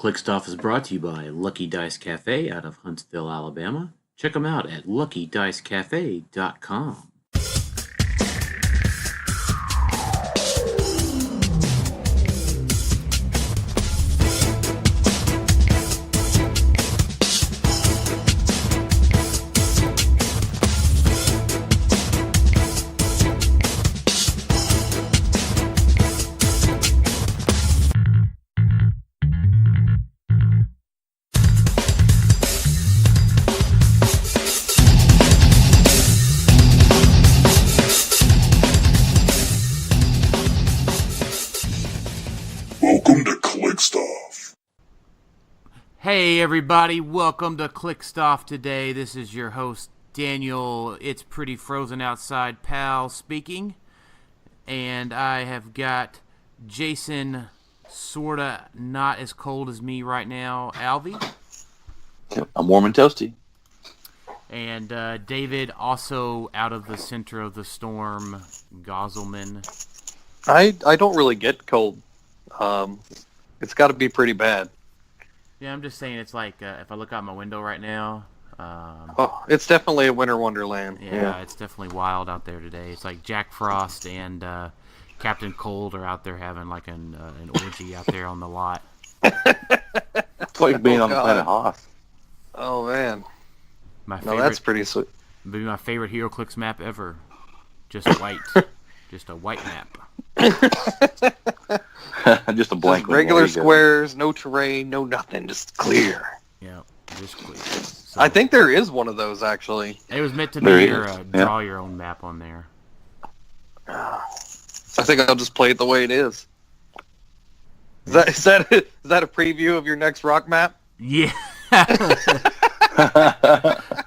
Clickstuff is brought to you by Lucky Dice Cafe out of Huntsville, Alabama. Check them out at luckydicecafe.com. Welcome to Clixed. Hey everybody, welcome to Clickstuff today. This is your host, Daniel, It's Pretty Frozen Outside pal speaking. And I have got Jason, sorta not as cold as me right now, Alvy. I'm warm and toasty. And David, also out of the center of the storm, Gosselman. I don't really get cold. It's got to be pretty bad. Yeah, I'm just saying it's like if I look out my window right now. It's definitely a winter wonderland. Yeah, it's definitely wild out there today. It's like Jack Frost and Captain Cold are out there having like an orgy out there on the lot. It's like being on the planet Hoth. Oh man, Favorite, that's pretty sweet. Be my favorite HeroClix map ever. Just white, just a white map. Just a blank. Just regular squares, no terrain, no nothing, just clear. Yeah, just clear. So, I think there is one of those actually. it was meant to be your draw your own map on there. I think I'll just play it the way it is. Is that a preview of your next rock map? Yeah.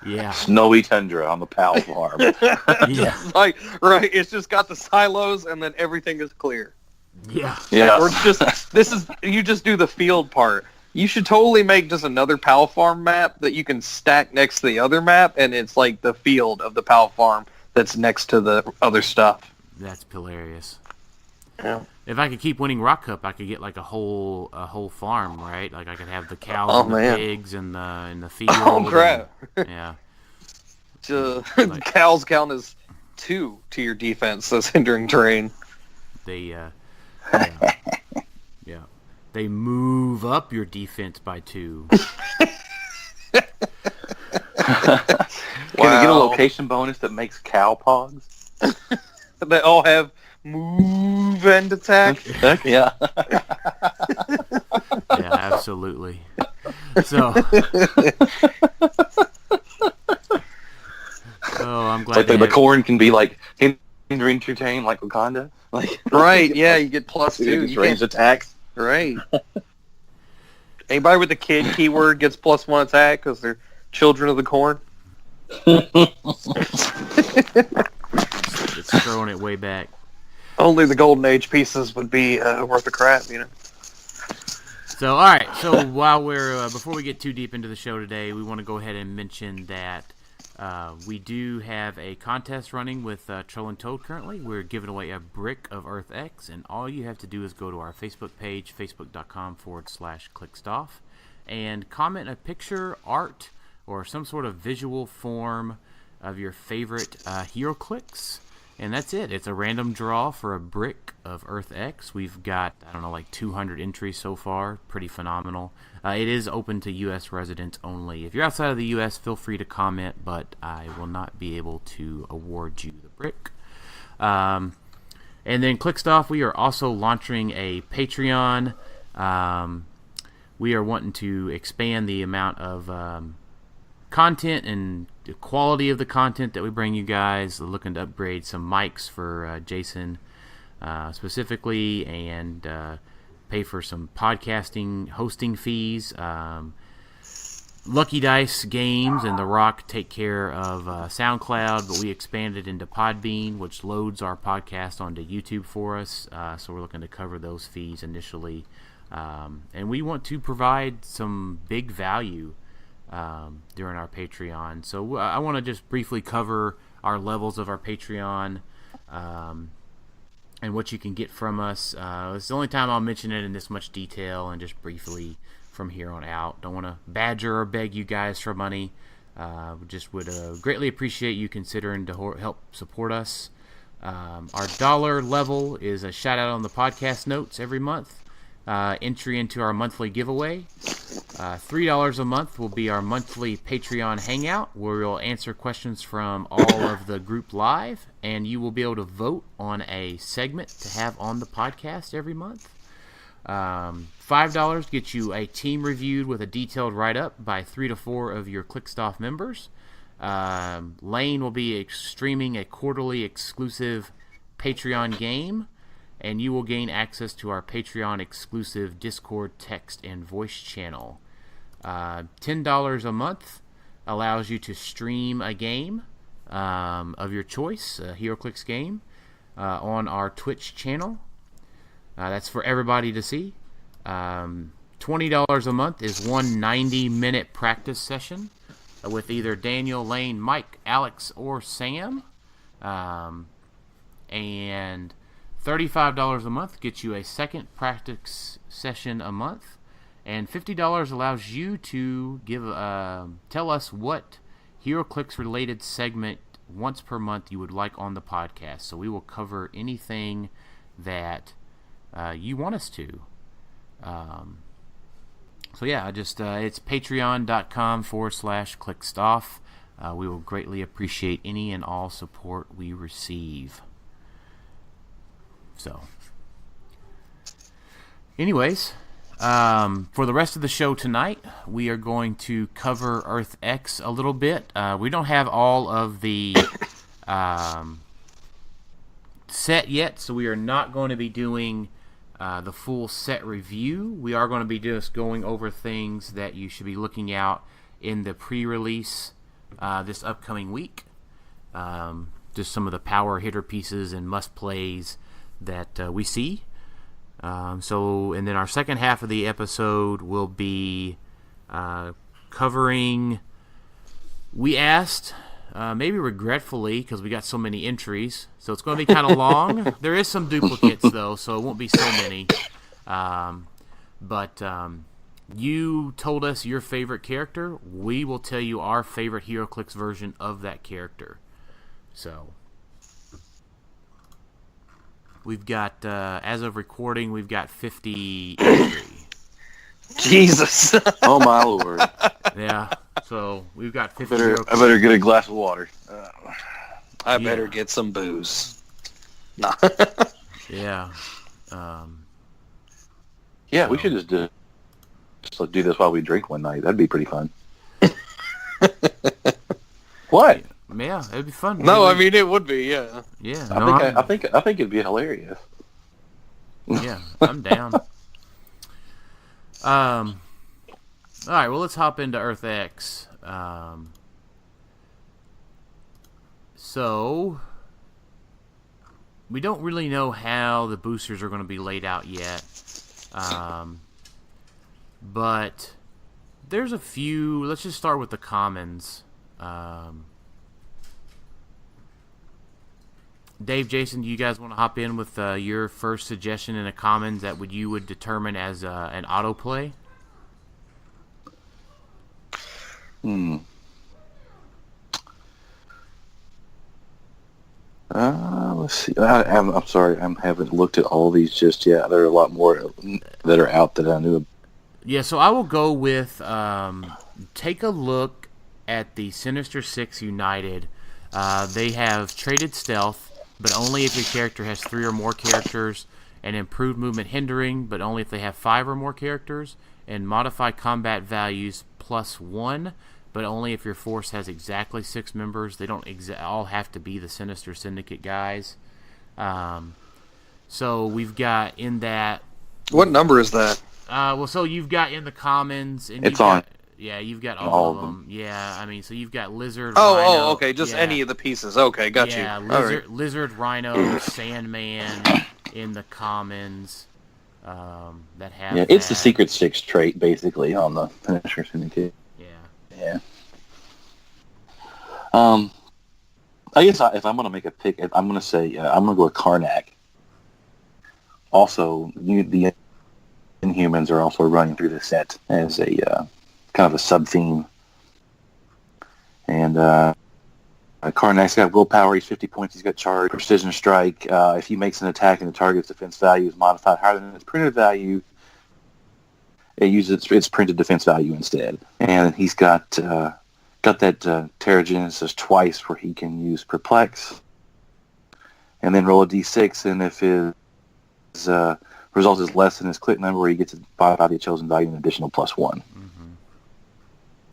Yeah. Snowy tundra on the PAL farm. Yeah. Like, right, it's just got the silos and then everything is clear. Yeah. Yeah. Or it's just, you just do the field part. You should totally make just another PAL farm map that you can stack next to the other map, and it's like the field of the PAL farm that's next to the other stuff. That's hilarious. Yeah. If I could keep winning Rock Cup, I could get like a whole farm, right? Like I could have the cows and the pigs and the field. Oh crap! Yeah. Cows count as 2 to your defense. That's hindering terrain. They, yeah, they move up your defense by 2. Can I get a location bonus that makes cow pogs? They all have move and attack. Yeah. Yeah, absolutely. So, I'm glad. Like the corn can be like hindering terrain, like Wakanda. Like Right? Yeah, you get +2. You range attack. Right. Anybody with the kid keyword gets +1 attack because they're children of the corn. It's throwing it way back. Only the Golden Age pieces would be worth the crap, you know. So, all right. So, while we're before we get too deep into the show today, we want to go ahead and mention that we do have a contest running with Troll and Toad currently. We're giving away a brick of Earth X, and all you have to do is go to our Facebook page, facebook.com/clickstoff, and comment a picture, art, or some sort of visual form of your favorite HeroClix. And that's it. It's a random draw for a brick of Earth X. We've got, like 200 entries so far. Pretty phenomenal. It is open to U.S. residents only. If you're outside of the U.S., feel free to comment, but I will not be able to award you the brick. And then Clickstuff, we are also launching a Patreon. We are wanting to expand the amount of content and the quality of the content that we bring you guys. We're looking to upgrade some mics for Jason specifically, and pay for some podcasting hosting fees. Lucky Dice Games and The Rock take care of SoundCloud, but we expanded into Podbean, which loads our podcast onto YouTube for us. So we're looking to cover those fees initially. And we want to provide some big value during our Patreon. So I want to just briefly cover our levels of our Patreon. and what you can get from us. It's the only time I'll mention it in this much detail, and just briefly from here on out. Don't want to badger or beg you guys for money. Just would greatly appreciate you considering to help support us. Our dollar level is a shout out on the podcast notes every month. Entry into our monthly giveaway. $3 a month will be our monthly Patreon hangout, where we'll answer questions from all of the group live, and you will be able to vote on a segment to have on the podcast every month. $5 gets you a team reviewed with a detailed write-up by 3 to 4 of your Clixed members. Lane will be streaming a quarterly exclusive Patreon game, and you will gain access to our Patreon exclusive Discord text and voice channel. $10 a month allows you to stream a game of your choice, a HeroClix game, on our Twitch channel. That's for everybody to see. $20 a month is one 90-minute practice session with either Daniel, Lane, Mike, Alex, or Sam. And $35 a month gets you a second practice session a month. And $50 allows you to tell us what HeroClix related segment once per month you would like on the podcast. So we will cover anything that you want us to. So yeah, just it's patreon.com/clickstoff. We will greatly appreciate any and all support we receive. So, anyways, for the rest of the show tonight, we are going to cover Earth X a little bit. We don't have all of the set yet, so we are not going to be doing the full set review. We are going to be just going over things that you should be looking out in the pre-release this upcoming week. Just some of the power hitter pieces and must-plays that we see. And then our second half of the episode will be covering... We asked... maybe regretfully, because we got so many entries, so it's going to be kind of long. There is some duplicates, though, so it won't be so many. But you told us your favorite character. We will tell you our favorite HeroClix version of that character. So, we've got, as of recording, we've got 50 entry. Jesus. Oh, my Lord. Yeah. So we've got 50. I better get a glass of water. I better get some booze. Nah. Yeah. Yeah, we should just do this while we drink one night. That'd be pretty fun. What? Yeah, it'd be fun. No, I mean it would be. Yeah. Yeah. I think it'd be hilarious. Yeah, I'm down. All right, well, let's hop into Earth X. So, we don't really know how the boosters are going to be laid out yet. But there's a few. Let's just start with the commons. Dave, Jason, do you guys want to hop in with your first suggestion in a commons that you would determine as an autoplay? Let's see. I'm sorry, I haven't looked at all these just yet. There are a lot more that are out that I knew. Yeah, so I will go with take a look at the Sinister Six United. They have traded stealth, but only if your character has 3 or more characters, and improved movement hindering, but only if they have 5 or more characters, and modify combat values +1, but only if your force has exactly 6 members. They don't all have to be the Sinister Syndicate guys. So we've got in that... What number is that? So you've got in the commons... And it's on. Yeah, you've got all of them. Yeah, I mean, so you've got Lizard, Rhino... Oh, okay, just any of the pieces. Okay, got you. Yeah, Lizard, Rhino, Sandman in the commons that have... Yeah, it's the Secret Six trait, basically, on the Sinister Syndicate. Yeah. I guess if I'm going to make a pick, I'm going to say I'm going to go with Karnak. also the Inhumans are also running through the set as a kind of a sub theme. And Karnak's got willpower. He's 50 points. He's got charge, precision strike. If he makes an attack and the target's defense value is modified higher than its printed value, it uses its printed defense value instead. And he's got that Terrigenesis twice, where he can use Perplex, and then roll a d6. And if his result is less than his click number, he gets to modify the chosen value an additional +1.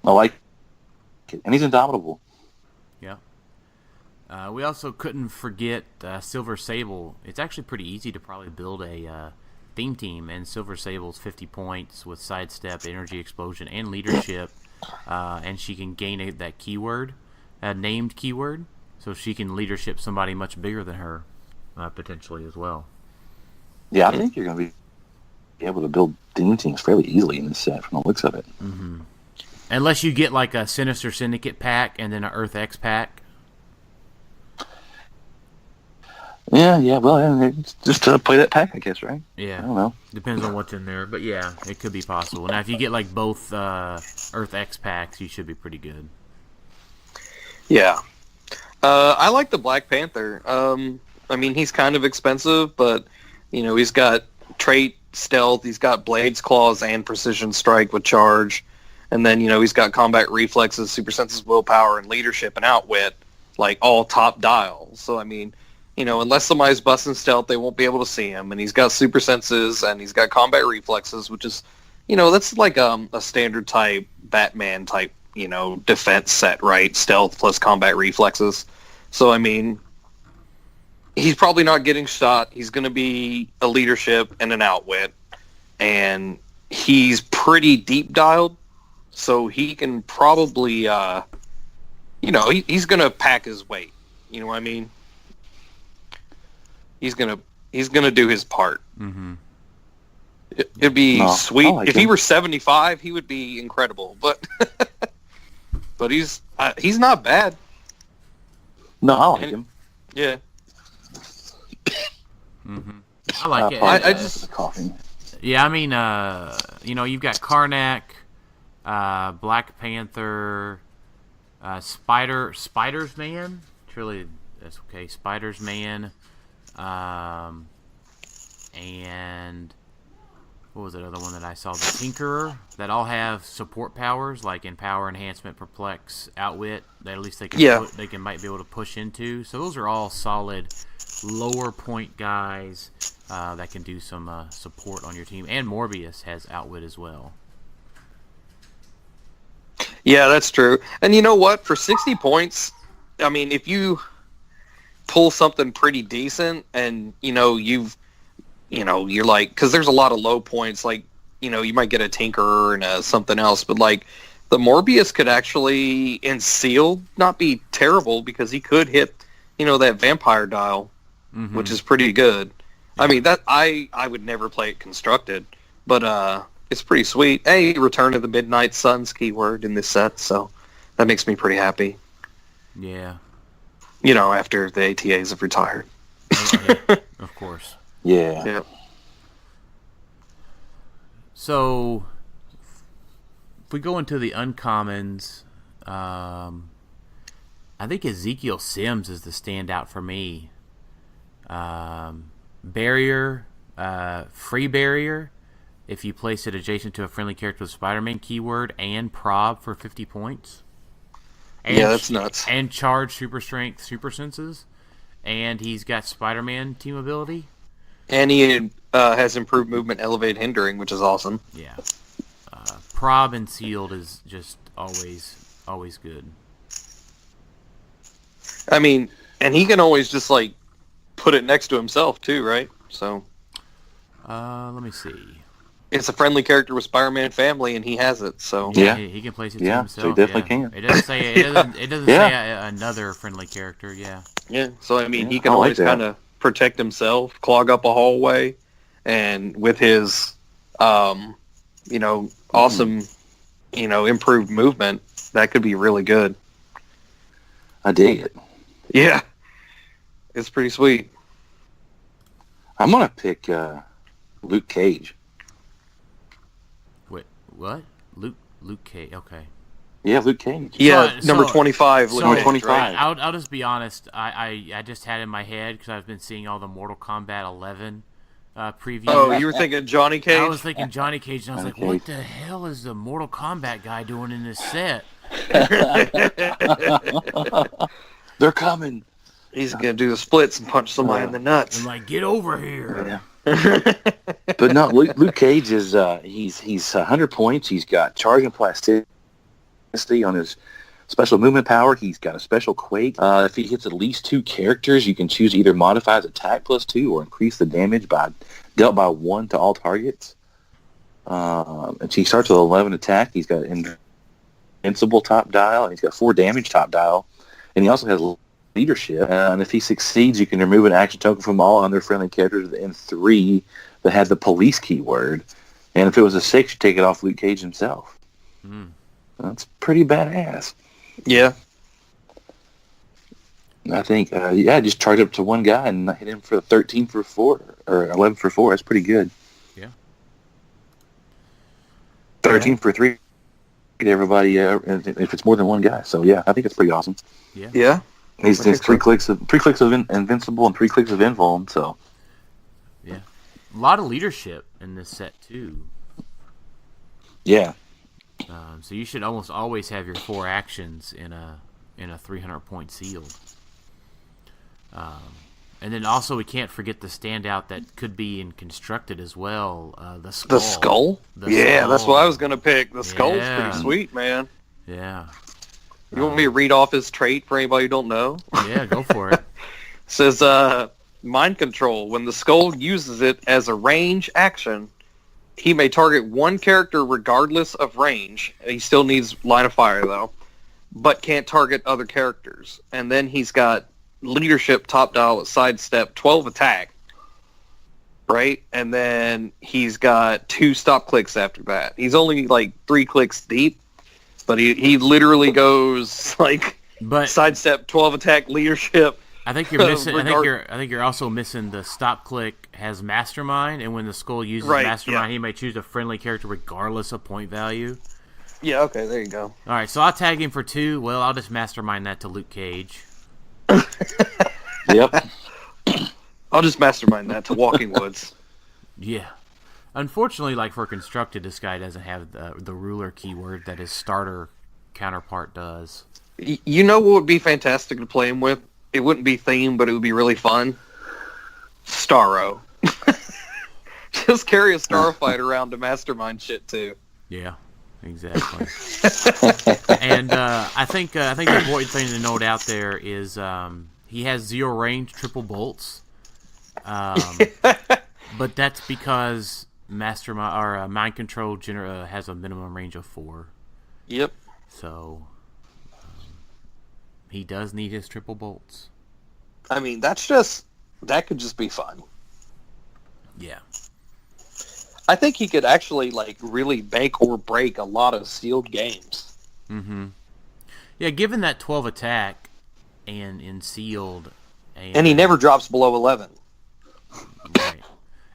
I like it, and he's indomitable. Yeah. We also couldn't forget Silver Sable. It's actually pretty easy to probably build a theme team, and Silver Sable's 50 points with Sidestep, Energy Explosion, and Leadership, and she can gain that keyword, named keyword, so she can leadership somebody much bigger than her, potentially as well. Yeah, I think you're going to be able to build theme teams fairly easily in this set from the looks of it. Mm-hmm. Unless you get like a Sinister Syndicate pack and then an Earth X pack. Yeah. Well, just play that pack, I guess, right? Yeah. I don't know. Depends on what's in there, but yeah, it could be possible. Now, if you get like both Earth X packs, you should be pretty good. Yeah. I like the Black Panther. I mean, he's kind of expensive, but, you know, he's got trait, stealth, he's got Blades, Claws, and Precision Strike with charge. And then, you know, he's got combat reflexes, super senses, willpower, and leadership and outwit, like all top dial. So, I mean, you know, unless somebody's busting stealth, they won't be able to see him. And he's got super senses, and he's got combat reflexes, which is, you know, that's like a standard type Batman type, you know, defense set, right? Stealth plus combat reflexes. So, I mean, he's probably not getting shot. He's going to be a leadership and an outwit. And he's pretty deep dialed. So he can probably, you know, he's going to pack his weight. You know what I mean? He's gonna do his part. Mm-hmm. It'd be sweet like if he were 75. He would be incredible, but but he's not bad. No, I like him. Yeah. Mm-hmm. I like it. I just coughing. Yeah, I mean, you know, you've got Karnak, Black Panther, Spider's Man. Truly, that's okay. Spider's Man, and what was that other one that I saw? The Tinkerer. That all have support powers like Empower, Enhancement, Perplex, Outwit. That at least they can might be able to push into. So those are all solid lower point guys that can do some support on your team. And Morbius has Outwit as well. Yeah, that's true. And you know what? For 60 points, I mean, if you pull something pretty decent and, you know, you're like, because there's a lot of low points, like, you know, you might get a Tinkerer and something else, but like the Morbius could actually, in sealed, not be terrible because he could hit, you know, that vampire dial, which is pretty good. Yeah. I mean, that I would never play it constructed, but it's pretty sweet. Hey, Return of the Midnight Sun's keyword in this set, so that makes me pretty happy. Yeah. You know, after the ATAs have retired. Yeah, of course. Yeah. So, if we go into the uncommons, I think Ezekiel Sims is the standout for me. Barrier, free barrier, if you place it adjacent to a friendly character with Spider-Man keyword, and prob for 50 points. And yeah, that's nuts. And charge, super strength, super senses. And he's got Spider-Man team ability. And he has improved movement, elevate, hindering, which is awesome. Yeah. Prob and sealed is just always good. I mean, and he can always just, like, put it next to himself, too, right? So. Let me see. It's a friendly character with Spider-Man family, and he has it, so. Yeah, he can place it to himself. So he definitely can. It doesn't say, it doesn't say another friendly character, yeah. Yeah, so, I mean, he can always kind of protect himself, clog up a hallway, and with his, you know, awesome, you know, improved movement, that could be really good. I dig it. Yeah. It's pretty sweet. I'm going to pick Luke Cage. Wait, what? Luke Cage. Okay. Yeah, Luke Cage. Yeah, So- number so- 25. So, Number 25. I'll just be honest. I just had in my head because I've been seeing all the Mortal Kombat 11 previews. Oh, you were thinking Johnny Cage? I was thinking Johnny Cage, and I was like, Johnny what Cage. the hell is the Mortal Kombat guy doing in this set? They're coming. He's gonna do the splits and punch somebody in the nuts. I'm like, get over here. Yeah. But no, Luke Cage is he's 100 points. He's got charge and plasticity on his special movement power. He's got a special quake. If he hits at least 2 characters, you can choose to either modify his attack +2 or increase the damage dealt by 1 to all targets. And he starts with 11 attack. He's got invincible top dial, and he's got 4 damage top dial, and he also has leadership. And if he succeeds, you can remove an action token from all other friendly characters in 3 that had the police keyword. And if it was a 6, you take it off Luke Cage himself. That's pretty badass. Yeah. I think, just charge up to one guy and hit him for 13 for 4 or 11 for 4. That's pretty good. Yeah. 13 for 3 to everybody if it's more than one guy. So yeah, I think it's pretty awesome. Yeah. He's 3 clicks of invincible and 3 clicks of invuln. So Yeah. A lot of leadership in this set too. yeah, So you should almost always have your 4 actions in a 300-point sealed. And then also we can't forget the standout that could be in constructed as well. The skull. The skull? The That's what I was skull. gonna pick. The skull's Yeah. pretty sweet, man. Yeah. You want me to read off his trait for anybody who don't know? Yeah, go for it. Says, mind control. When the skull uses it as a range action, he may target one character regardless of range. He still needs line of fire, though, but can't target other characters. And then he's got leadership, top dial, sidestep, 12 attack, right? And then he's got 2 stop clicks after that. He's only like 3 clicks deep, but he literally goes like But sidestep, 12 attack, leadership. I think you're missing. I think you're also missing the stop click has mastermind, and when the skull uses Right, mastermind, yeah. he may choose a friendly character regardless of point value. Yeah, okay, there you go. All right, so I'll tag him for 2. Well, I'll just mastermind that to Luke Cage. yep. I'll just mastermind that to Walking Woods. Yeah. Unfortunately, like for constructed, this guy doesn't have the ruler keyword that his starter counterpart does. You know what would be fantastic to play him with? It wouldn't be themed, but it would be really fun. Starro. Just carry a Starfighter around to mastermind shit too. Yeah, exactly. And I think the important thing to note out there is he has 0 range triple bolts, but that's because mastermind or mind control has a minimum range of 4. Yep. So he does need his triple bolts. I mean, that could just be fun. Yeah. I think he could actually like really make or break a lot of sealed games. Mm-hmm. Yeah, given that 12 attack and in sealed, And he never drops below 11. right.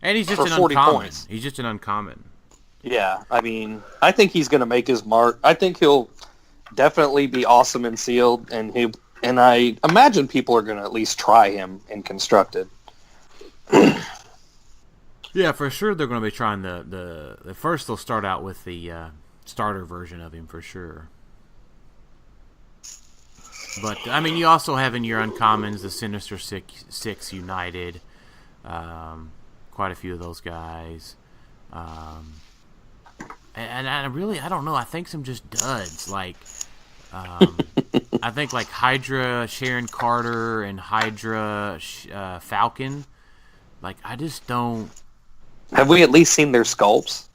And he's just For an 40 uncommon. points. He's just an uncommon. Yeah, I mean, I think he's going to make his mark. I think he'll definitely be awesome in sealed, and I imagine people are going to at least try him in constructed. Yeah, for sure they're going to be trying the first. They'll start out with the starter version of him for sure. But I mean, you also have in your uncommons the Sinister Six United, quite a few of those guys, and I don't know. I think some just duds like. I think like Hydra Sharon Carter and Hydra Falcon. Like I just don't. Have we at least seen their sculpts?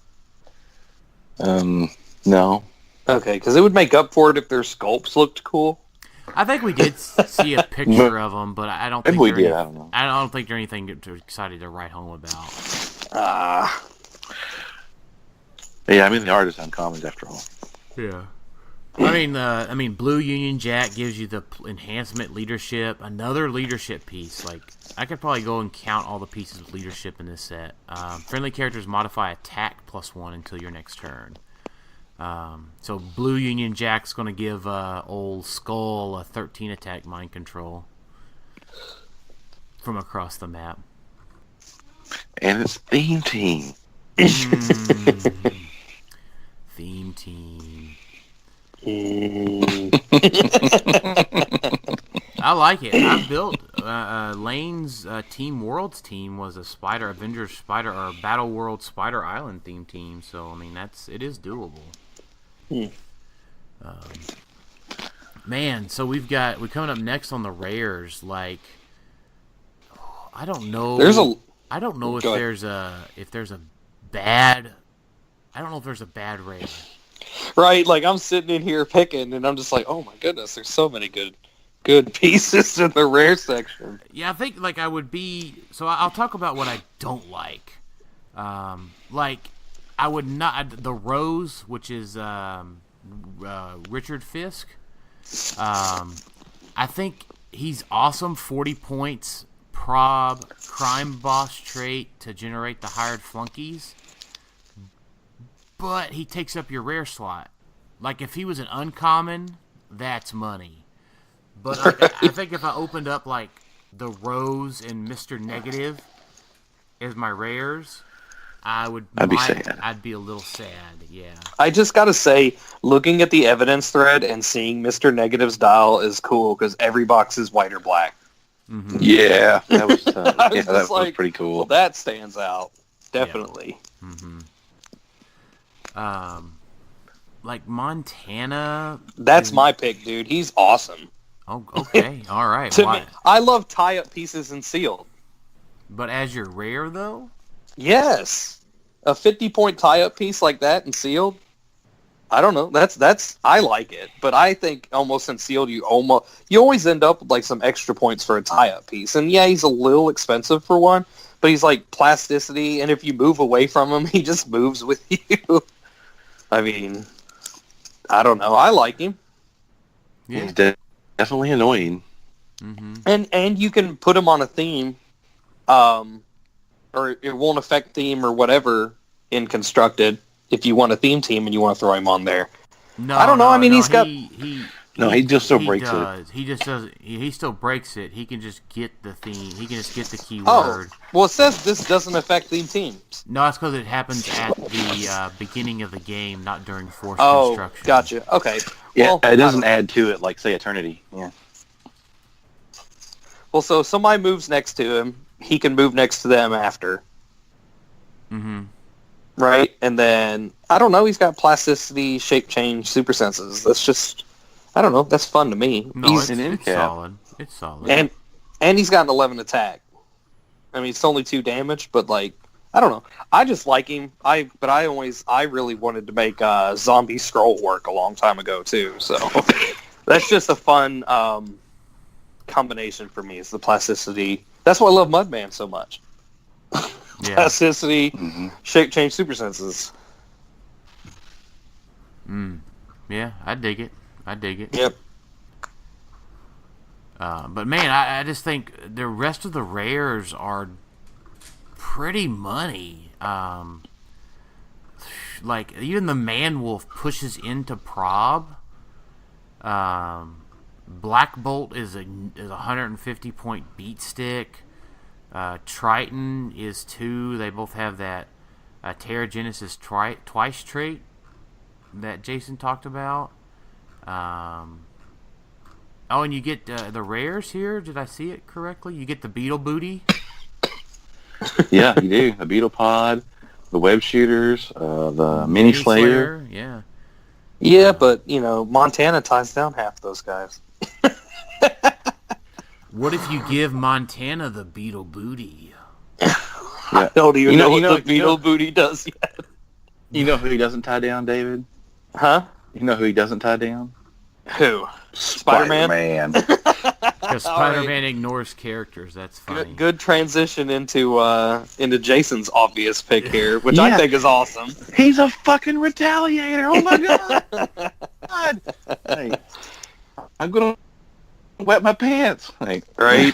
No. Okay, because it would make up for it if their sculpts looked cool. I think we did see a picture of them, but I don't think Maybe we they're did. I don't know. I don't think they're anything too excited to write home about. Yeah, I mean the art is uncommon after all. Yeah. I mean, Blue Union Jack gives you the enhancement leadership, another leadership piece. Like, I could probably go and count all the pieces of leadership in this set. Friendly characters modify attack +1 until your next turn. So Blue Union Jack's going to give old Skull a 13 attack mind control from across the map. And it's Theme Team. Theme Team. I like it. I built Lane's Team Worlds team was a Spider Avengers Spider or Battle World Spider Island theme team. So I mean it is doable. Man, so we're coming up next on the rares. Like, I don't know. I don't know if there's a bad. I don't know if there's a bad rare. Right, like I'm sitting in here picking, and I'm just like, oh my goodness, there's so many good pieces in the rare section. Yeah, I think like I would be. So I'll talk about what I don't like. Like I would not the Rose, which is Richard Fisk. I think he's awesome. 40 points, prob, crime boss trait to generate the hired flunkies. But he takes up your rare slot. Like, if he was an uncommon, that's money. But I think if I opened up, like, the Rose and Mr. Negative as my rares, I'd be sad. I'd be a little sad, yeah. I just gotta say, looking at the evidence thread and seeing Mr. Negative's dial is cool, because every box is white or black. Mm-hmm. Yeah, that was that was pretty cool. Well, that stands out, definitely. Yeah. Mm-hmm. Like Montana. That's my pick, dude. He's awesome. Oh, okay, all right. To me, I love tie-up pieces and sealed. But as your rare, though? Yes, a 50-point tie-up piece like that and sealed. I don't know. That's I like it, but I think almost in sealed you always end up with like some extra points for a tie-up piece. And yeah, he's a little expensive for one, but he's like plasticity, and if you move away from him, he just moves with you. I mean, I don't know. I like him. Yeah. He's definitely annoying. Mm-hmm. And you can put him on a theme, or it won't affect theme or whatever in constructed. If you want a theme team and you want to throw him on there. No, I don't know. I mean, he's got... he just still breaks it. He just does. He still breaks it. He can just get the theme. He can just get the keyword. Oh, well, it says this doesn't affect theme teams. No, that's because it happens at the beginning of the game, not during forced construction. Oh, gotcha. Okay. Yeah, well, it doesn't add to it like, say, Eternity. Yeah. Well, so somebody moves next to him. He can move next to them after. Mm-hmm. Right? And then, I don't know, he's got plasticity, shape change, super senses. That's just, I don't know, that's fun to me. No, he's it's solid. It's solid. And he's got an 11 attack. I mean, it's only 2 damage, but like, I don't know. I just like him. I really wanted to make Zombie Scroll work a long time ago too. So that's just a fun combination for me. Is the plasticity. That's why I love Mudman so much. Yeah. Plasticity, shape change, super senses. Yeah, I dig it. Yep. But man, I just think the rest of the rares are pretty money. Like even the Man Wolf pushes into prob. Black Bolt is a 150 point beat stick. Triton is 2. They both have that Terrigenesis twice trait that Jason talked about. Oh, and you get the rares here. Did I see it correctly? You get the Beetle Booty. Yeah, you do. The Beetle Pod, the Web Shooters, the Mini Slayer. Yeah. Yeah, but, Montana ties down half those guys. What if you give Montana the Beetle Booty? Yeah. I don't even know what the Beetle Booty does yet. You know who he doesn't tie down, David? Huh? You know who he doesn't tie down? Who? Spider-Man? Because Spider-Man ignores characters. That's funny. Good transition into Jason's obvious pick here, which I think is awesome. He's a fucking retaliator. Oh my god! I'm gonna wet my pants. Like, Right?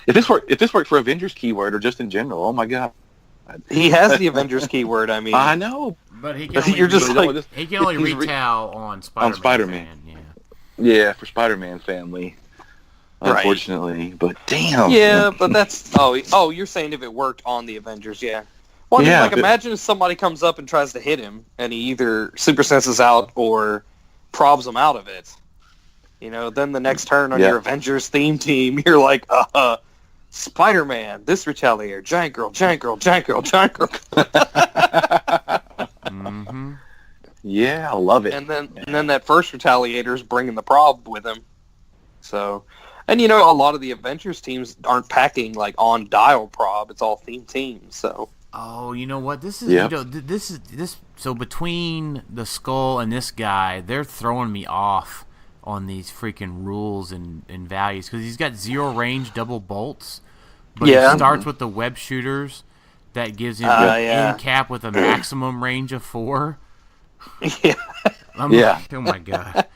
if this worked for Avengers keyword or just in general, oh my god. He has the Avengers keyword. I mean, I know. But he can only, You're just like- he can only he's retail on Spider-Man. Spider-Man. Fan, yeah. Yeah, for Spider-Man family. Right. Unfortunately, but damn. yeah, but that's you're saying if it worked on the Avengers, yeah. Well, I mean, Yeah, like, imagine if somebody comes up and tries to hit him, and he either super senses out or probs him out of it. You know, then the next turn on Yeah. your Avengers theme team, you're like, Spider-Man, this retaliator, giant girl, giant girl, giant girl, giant girl. Mm-hmm. Yeah, I love it. And then that first retaliator is bringing the prob with him. So, and you know, a lot of the Avengers teams aren't packing like on dial prob. It's all theme teams. So, Oh, you know what? This is Yep. you know, this is this. So between the Skull and this guy, they're throwing me off on these freaking rules and values because he's got 0 range double bolts, but Yeah. he starts with the web shooters that gives him yeah. in cap with a maximum range of 4. yeah, I'm Yeah. like, oh my god!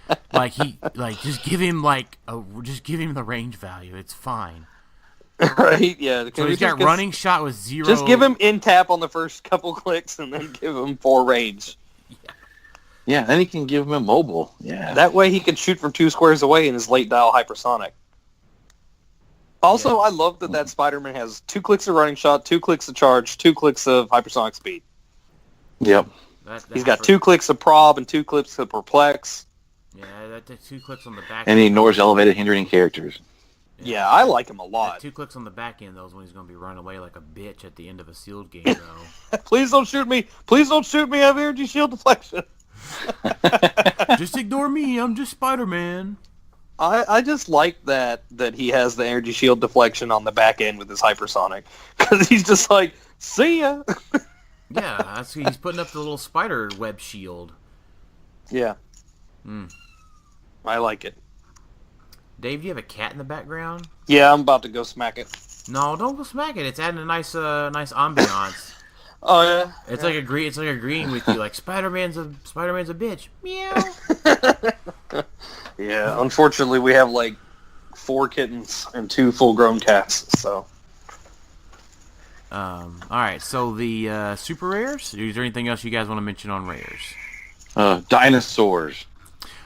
Just give him the range value. It's fine. right, yeah. So he's got running shot with 0. Just give him in cap on the first couple clicks, and then give him 4 range. Yeah, then he can give him a mobile. Yeah. That way, he can shoot from 2 squares away in his late dial hypersonic. Also, I love that Spider-Man has 2 clicks of running shot, 2 clicks of charge, 2 clicks of hypersonic speed. Yep. He's got 2 clicks of prob and 2 clicks of perplex. Yeah, that's 2 clicks on the back. And he ignores elevated hindering characters. Yeah, I like him a That lot. 2 clicks on the back end, though, is when he's going to be running away like a bitch at the end of a sealed game, though. Please don't shoot me. Please don't shoot me. I have energy shield deflection. Just ignore me. I'm just Spider-Man. I just like that he has the energy shield deflection on the back end with his hypersonic. Because he's just like, see ya. Yeah, he's putting up the little spider web shield. Yeah. Mm. I like it. Dave, do you have a cat in the background? Yeah, I'm about to go smack it. No, don't go smack it. It's adding a nice ambiance. Oh, yeah? It's like agreeing with you. Like Spider-Man's a bitch. Meow. Yeah, unfortunately, we have like 4 kittens and 2 full-grown cats, so... All right, so the super rares. Is there anything else you guys want to mention on rares? Dinosaurs.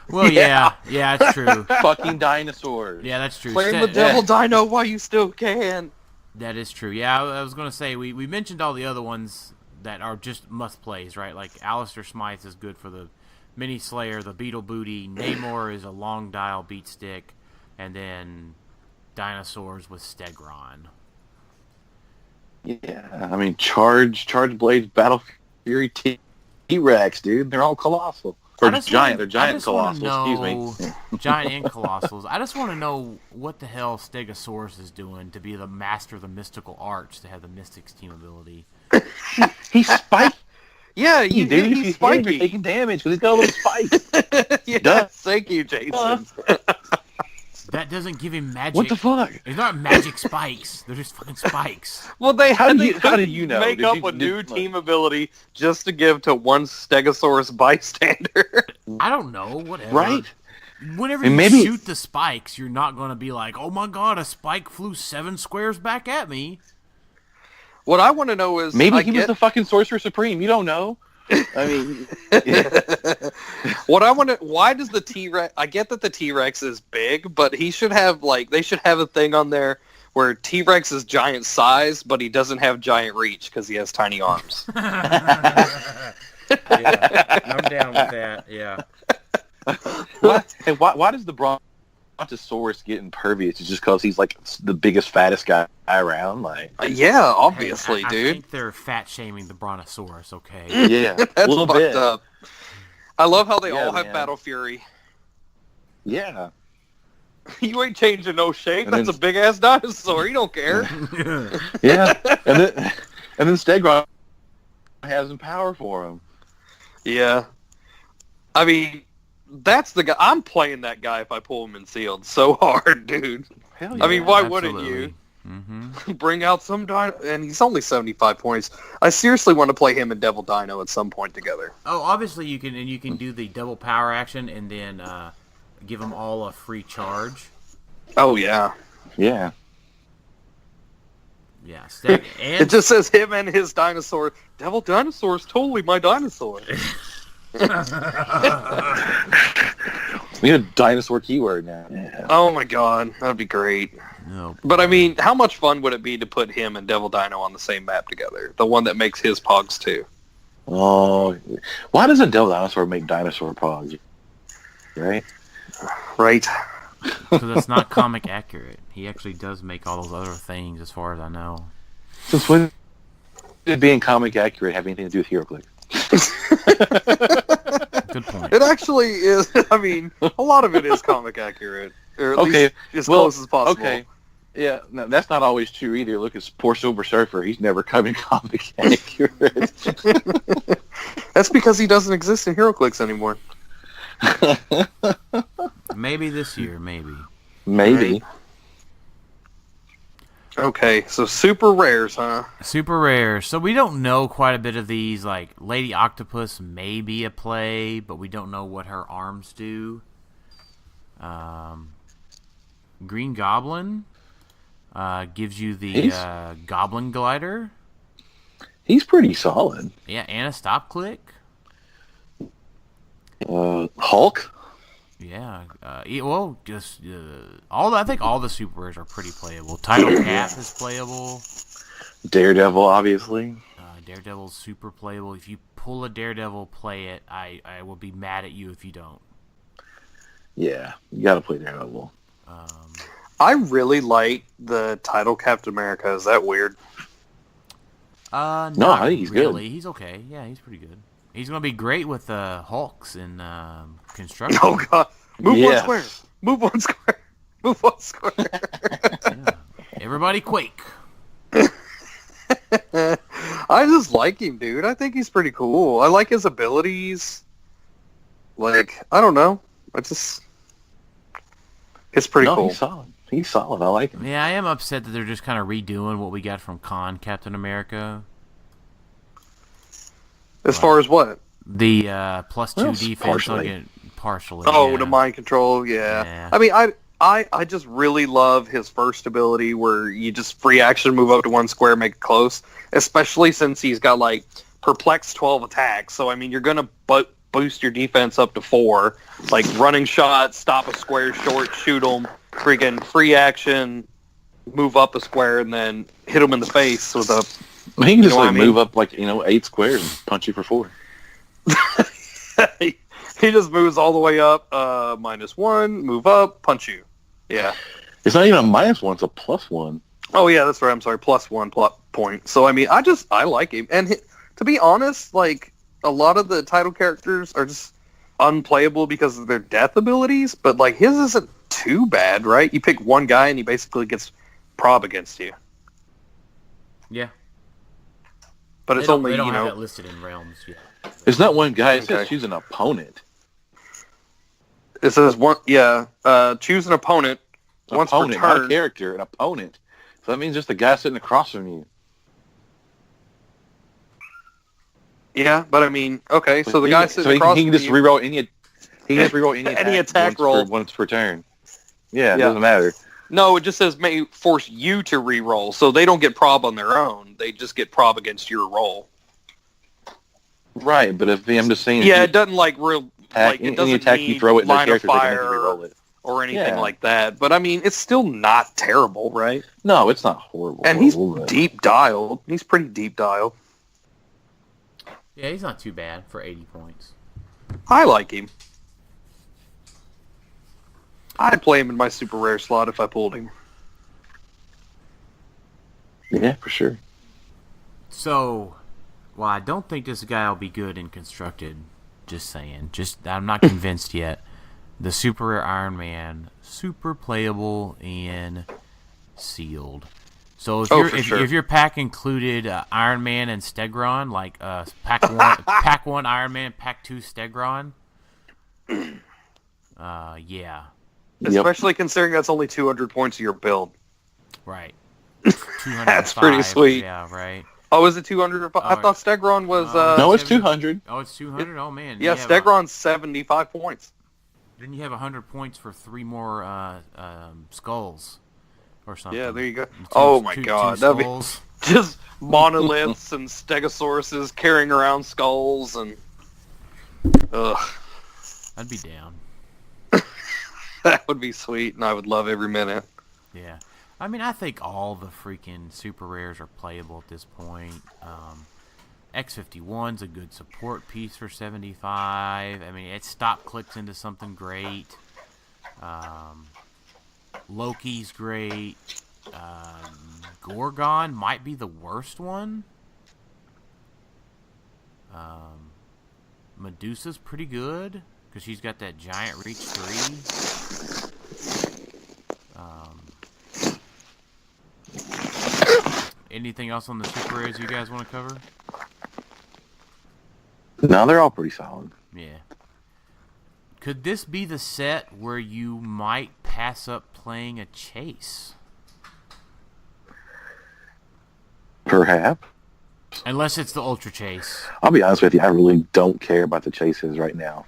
Well, yeah, it's true. Fucking dinosaurs. Yeah, that's true. Claim the devil dino while you still can. That is true. Yeah, I was going to say, we mentioned all the other ones that are just must-plays, right? Like Alistair Smythe is good for the Mini Slayer, the Beetle Booty. Namor is a long dial beat stick. And then Dinosaurs with Stegron. Yeah, I mean, Charge Blades, Battle Fury, T-Rex, dude. They're all colossal. Or giant. They're giant colossal. Excuse me. Giant and colossals. I just want to know what the hell Stegosaurus is doing to be the master of the mystical arts, to have the Mystics team ability. He's spiky, Yeah, dude. he's spiky. You're taking damage because he's got a little spike. Yeah, Duh. thank you, Jason. That doesn't give him magic. What the fuck? It's not magic spikes. They're just fucking spikes. Well, How do you couldn't know? make Did up you- a did- new look. team ability just to give to one Stegosaurus bystander? I don't know. Whatever. Right? Whenever And you maybe- shoot the spikes, you're not going to be like, oh my god, a spike flew 7 squares back at me. What I want to know is... Maybe he was the fucking Sorcerer Supreme. You don't know. I mean... What I want to... Why does the T-Rex... I get that the T-Rex is big, but he should have, like... They should have a thing on there where T-Rex is giant size, but he doesn't have giant reach because he has tiny arms. Yeah, I'm down with that. Yeah. Why does the Brontosaurus get impervious? It's just because he's like the biggest, fattest guy around. Like, Yeah, obviously, I dude. think they're fat shaming the Brontosaurus. Okay. yeah, That's a little fucked bit. up. I love how they Yeah, all have man. Battle Fury. Yeah, You ain't changing no shape. And That's then- a big-ass dinosaur. You don't care. yeah. and then Stegron has some power for him. Yeah. I mean, that's the guy. I'm playing that guy if I pull him in sealed so hard, dude. Hell I mean, why wouldn't you? Mm-hmm. Bring out some dino, and he's only 75 points. I seriously want to play him and Devil Dino at some point together. Oh, obviously you can do the double power action and then give them all a free charge. Oh yeah. Yeah. Yeah, It just says him and his dinosaur. Devil Dinosaur is totally my dinosaur. We need a dinosaur keyword now. Yeah. Oh my god, that'd be great. No. But I mean, how much fun would it be to put him and Devil Dino on the same map together? The one that makes his pogs too. Oh, why doesn't Devil Dinosaur make dinosaur pogs? Right? Right. Because it's not comic accurate. He actually does make all those other things, as far as I know. Since when did being comic accurate have anything to do with HeroClix? Good point. It actually is. I mean, a lot of it is comic accurate, or at least as close as possible. Okay. Yeah, no, that's not always true either. Look at poor Silver Surfer. He's never coming comic accurate. That's because he doesn't exist in HeroClix anymore. Maybe this year, maybe. Maybe. Right. Okay, so super rares, huh? Super rare. So we don't know quite a bit of these. Like, Lady Octopus may be a play, but we don't know what her arms do. Green Goblin gives you the Goblin Glider. He's pretty solid. Yeah, and a Stop Click. Hulk? Yeah. Well, just I think all the super rares are pretty playable. Title Cap is playable. Daredevil, obviously. Daredevil's super playable. If you pull a Daredevil, play it. I will be mad at you if you don't. Yeah, you got to play Daredevil. I really like the title Captain America. Is that weird? No, I think he's really. good. He's okay. Yeah, he's pretty good. He's gonna be great with Hulks in construction. Oh god! Move Yeah. one square. Move one square. Move one square. Yeah. Everybody quake. I just like him, dude. I think he's pretty cool. I like his abilities. Like, I don't know. It's pretty cool. He's solid. He's solid. I like him. Yeah, I am upset that they're just kind of redoing what we got from Captain America. As far as what? The +2 defense. Partially. Oh, yeah. the mind control. Yeah. Yeah. I mean, I just really love his first ability where you just free action move up to one square, make it close. Especially since he's got like perplex 12 attacks. So I mean, you're gonna boost your defense up to 4. Like running shot, stop a square short, shoot him, freaking free action, move up a square, and then hit him in the face with a. He can just move up 8 squares and punch you for 4. He just moves all the way up, -1, move up, punch you. Yeah. It's not even a -1, it's a +1. Oh, yeah, that's right. I'm sorry. +1 plot point. So, I mean, I like him. And to be honest, like, a lot of the title characters are just unplayable because of their death abilities, but, like, his isn't too bad, right? You pick one guy and he basically gets prob against you. Yeah. But it's they only, don't have that listed in realms yet. It's not one guy. It says Okay. choose an opponent. It says choose an opponent once per Opponent, not a turn. character, an opponent. So that means just the guy sitting across from you. Yeah, but I mean, okay, so the guy sitting he across can from just you, reroll any. He can just reroll any Any attack roll roll. once per turn. Yeah, it Yeah. doesn't matter. No, it just says may force you to re-roll, so they don't get prob on their own. They just get prob against your roll. Right, but I'm just saying. Yeah, it doesn't like real like it any doesn't attack need you throw it in the line of character, they can fire reroll it. or anything Yeah. like that. But I mean, it's still not terrible, right? No, it's not horrible. And he's but- deep dialed. He's pretty deep dialed. Yeah, he's not too bad for 80 points. I like him. I'd play him in my super rare slot if I pulled him. Yeah, for sure. So, well, I don't think this guy will be good in constructed. Just saying. I'm not convinced yet. The super rare Iron Man, super playable in sealed. So if your pack included Iron Man and Stegron, like pack 1 Iron Man, pack 2 Stegron, yeah, Especially considering that's only 200 points of your build. right. That's pretty sweet. Yeah, right. Oh, is it 200? I thought Stegron was... No, it's 200. Oh, it's 200. Oh man. yeah, Stegron's 75 points. Then you have 100 points for 3 more skulls or something. Yeah, there you go. Two- Oh my two god, that'd be skulls. just monoliths and stegosauruses carrying around skulls and... Ugh. I'd be down. That would be sweet, and I would love every minute. Yeah. I mean, I think all the freaking super rares are playable at this point. X51's a good support piece for 75. I mean, it stop clicks into something great. Loki's great. Gorgon might be the worst one. Medusa's pretty good because she's got that giant reach 3. Anything else on the super rares you guys want to cover? No, they're all pretty solid. Yeah. Could this be the set where you might pass up playing a chase? Perhaps. Unless it's the Ultra Chase. I'll be honest with you, I really don't care about the chases right now.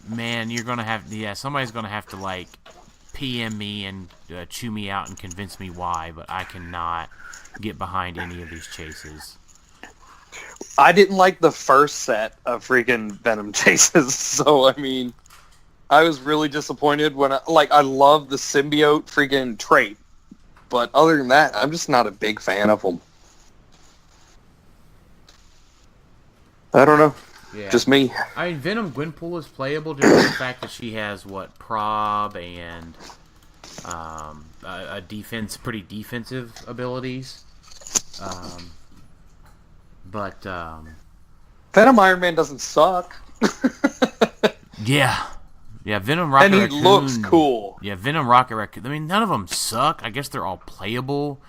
Man, you're going to have... Yeah, somebody's going to have to, like, PM me and chew me out and convince me why, but I cannot get behind any of these chases. I didn't like the first set of freaking Venom chases, so I mean, I was really disappointed when I love the symbiote freaking trait, but other than that, I'm just not a big fan of them. I don't know. Yeah. Just me. I mean, Venom Gwenpool is playable due to the fact that she has, prob and pretty defensive abilities. But Venom Iron Man doesn't suck. yeah, Venom Rocket and he Raccoon looks cool. Yeah, Venom Rocket Raccoon. I mean, none of them suck. I guess they're all playable,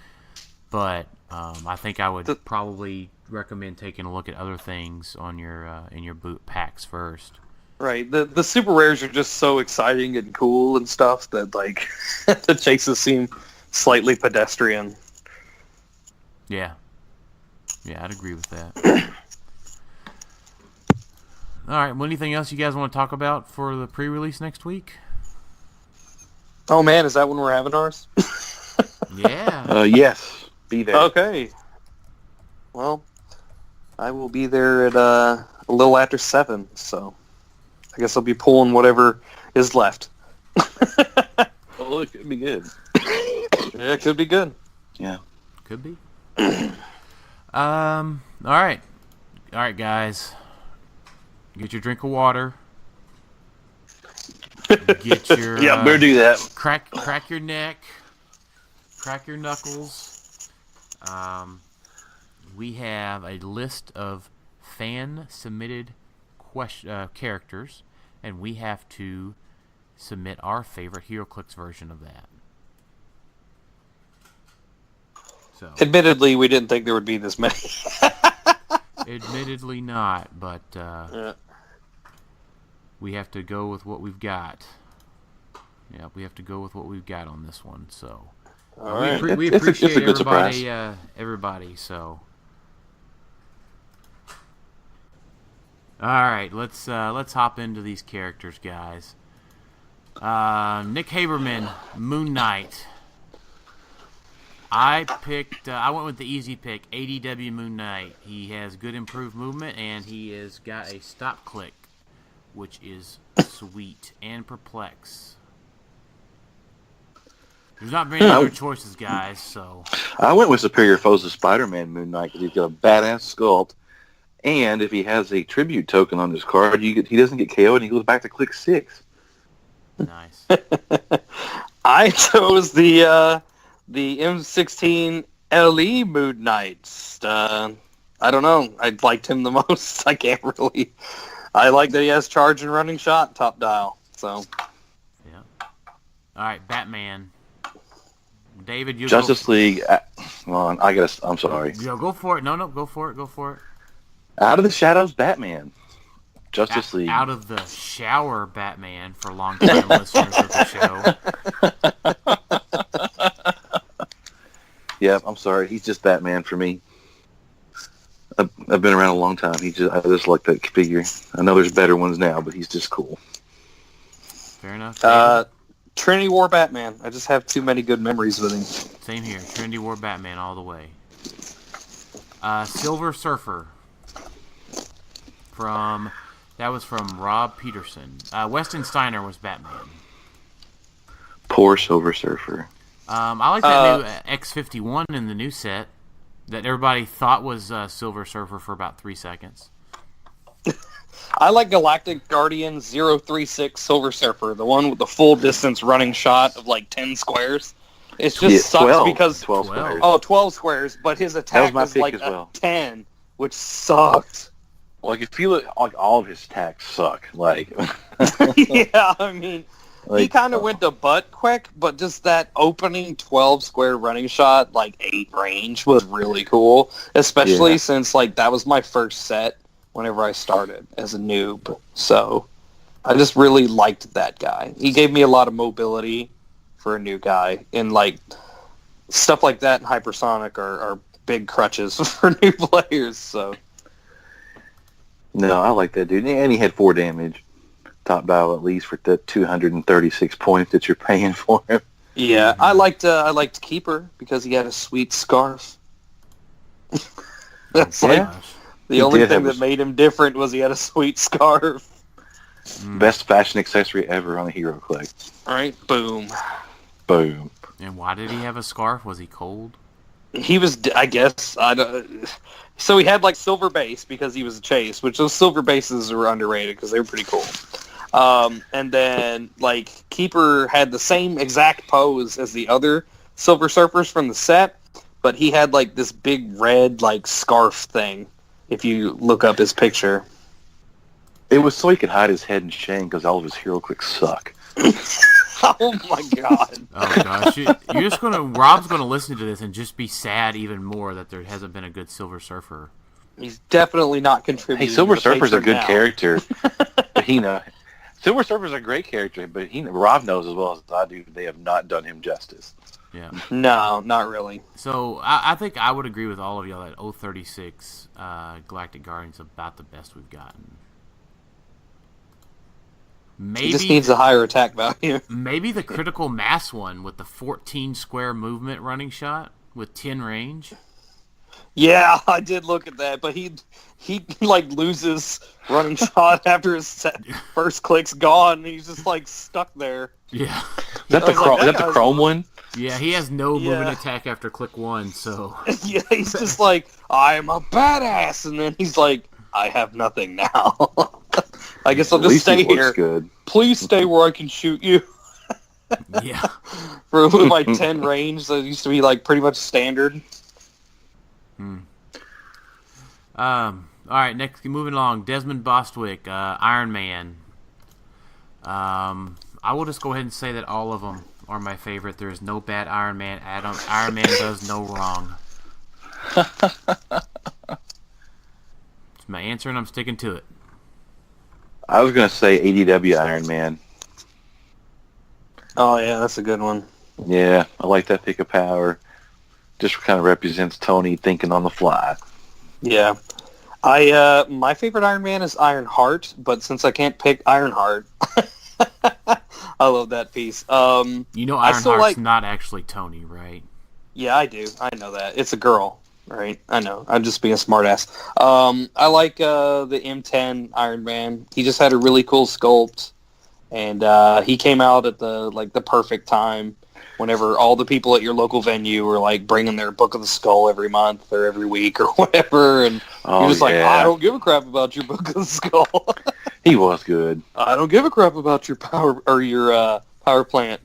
but I think I would probably recommend taking a look at other things on your in your boot packs first. Right. The super rares are just so exciting and cool and stuff that the chases seem slightly pedestrian. Yeah, I'd agree with that. All right. Well, anything else you guys want to talk about for the pre-release next week? Oh man, is that when we're having ours? Yeah. Yes. Be there. Okay. Well, I will be there at a little after 7, so I guess I'll be pulling whatever is left. Oh, it could be good. Yeah, it could be good. Yeah. Could be. All right, guys. Get your drink of water. Get your Yeah, better do that. crack your neck. Crack your knuckles. We have a list of fan-submitted characters, and we have to submit our favorite HeroClix version of that. So, Admittedly, we didn't think there would be this many. admittedly not, but Yeah. we have to go with what we've got. Yeah, we have to go with what we've got on this one. So All right. we It's a appreciate good surprise. everybody. So all right, let's hop into these characters, guys. Nick Haberman, Moon Knight. I went with the easy pick, ADW Moon Knight. He has good improved movement, and he has got a stop click, which is sweet, and perplex. There's not many other choices, guys, so... I went with Superior Foes of Spider-Man Moon Knight because he's got a badass sculpt, and if he has a tribute token on his card, he doesn't get KO'd and he goes back to click 6. Nice. I chose the M16 LE Moon Knight. I don't know. I liked him the most. I can't really... I like that he has charge and running shot top dial. So Yeah. All right, Batman. David, you Justice League. I'm sorry. Go for it. No, go for it. Go for it. Out of the Shadows, Batman. Justice League. Out of the shower, Batman, for long-time listeners of the show. Yeah, I'm sorry. He's just Batman for me. I've been around a long time. I just like that figure. I know there's better ones now, but he's just cool. Fair enough. Trinity War Batman. I just have too many good memories with him. Same here. Trinity War Batman all the way. Silver Surfer. That was from Rob Peterson. Weston Steiner was Batman. Poor Silver Surfer. I like that new X-51 in the new set that everybody thought was Silver Surfer for about 3 seconds. I like Galactic Guardian 036 Silver Surfer, the one with the full distance running shot of like 10 squares. It just sucks 12, because 12 squares. Oh, 12 squares, but his attack my was pick like as a well. 10, which sucked. Like, if you look, like, all of his attacks suck. Like, Yeah, I mean, he kind of went to butt quick, but just that opening 12 square running shot, like 8 range, was really cool. Especially since like that was my first set whenever I started as a noob. So I just really liked that guy. He gave me a lot of mobility for a new guy, and like stuff like that in Hypersonic are big crutches for new players. So no, I like that dude. And he had 4 damage. Top battle at least for the 236 points that you're paying for him. yeah, I liked Keeper because he had a sweet scarf. That's like the He only did thing have that made him different was he had a sweet scarf. Best fashion accessory ever on a Hero Click. All right, boom. Boom. And why did he have a scarf? Was he cold? He was, I guess, I don't. So he had like silver base because he was a chase, which those silver bases were underrated because they were pretty cool. And then like Keeper had the same exact pose as the other Silver Surfers from the set, but he had like this big red like scarf thing. If you look up his picture, It was so he could hide his head in shame because all of his Hero Clicks suck. oh my god! Oh gosh, you're just Rob's gonna listen to this and just be sad even more that there hasn't been a good Silver Surfer. He's definitely not contributing. Hey, Silver to the Surfer's a paper good now. character, but Silver Surfer's a great character, but Rob knows as well as I do they have not done him justice. Yeah. No, not really. So I think I would agree with all of y'all that 036 Galactic Guardian's about the best we've gotten. He just needs a higher attack value. Maybe the critical mass one with the 14 square movement running shot with 10 range. Yeah, I did look at that, but he like loses running shot after his first click's gone, and he's just like stuck there. Yeah. Is that the Chrome one? Yeah, he has no Yeah. movement attack after click 1, so... Yeah, he's just like, I'm a badass, and then he's like, I have nothing now. I guess I'll At just least stay he looks here. good. Please stay where I can shoot you. Yeah. For like 10 range, that used to be like pretty much standard. All right, next, moving along. Desmond Bostwick, Iron Man. I will just go ahead and say that all of them are my favorite. There is no bad Iron Man. Iron Man does no wrong. It's my answer, and I'm sticking to it. I was going to say ADW Iron Man. Oh yeah, that's a good one. Yeah, I like that pick of power. Just kind of represents Tony thinking on the fly. Yeah. My favorite Iron Man is Ironheart, but since I can't pick Ironheart, I love that piece. You know I still Ironheart's like- not actually Tony, right? Yeah, I do. I know that. It's a girl, right? I know. I'm just being a smartass. I like the M10 Iron Man. He just had a really cool sculpt, and he came out at the perfect time. Whenever all the people at your local venue were like bringing their Book of the Skull every month or every week or whatever, and you're just like, I don't give a crap about your Book of the Skull. He was good. I don't give a crap about your power or your power plant.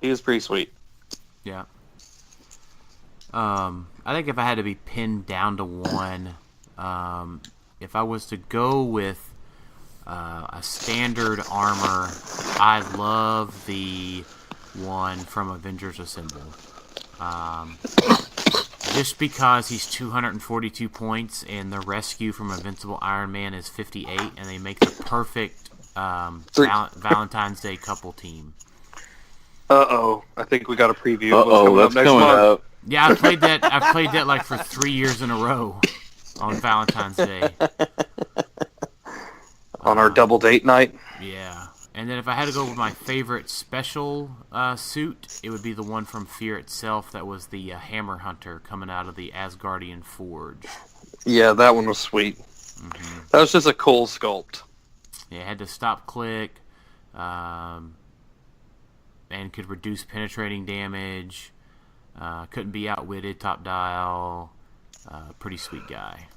He was pretty sweet. Yeah. I think if I had to be pinned down to one, if I was to go with a standard armor, I love the one from Avengers Assemble. Just because he's 242 points and the rescue from Invincible Iron Man is 58, and they make the perfect Valentine's Day couple team. Uh-oh. I think we got a preview of what's Uh-oh, coming up that's next coming month. up. Yeah, I've played that like for 3 years in a row on Valentine's Day. On our double date night. Yeah. And then if I had to go with my favorite special suit, it would be the one from Fear itself. That was the Hammer Hunter coming out of the Asgardian Forge. Yeah, that one was sweet. Mm-hmm. That was just a cool sculpt. Yeah, it had to stop click, and could reduce penetrating damage. Couldn't be outwitted, top dial. Pretty sweet guy.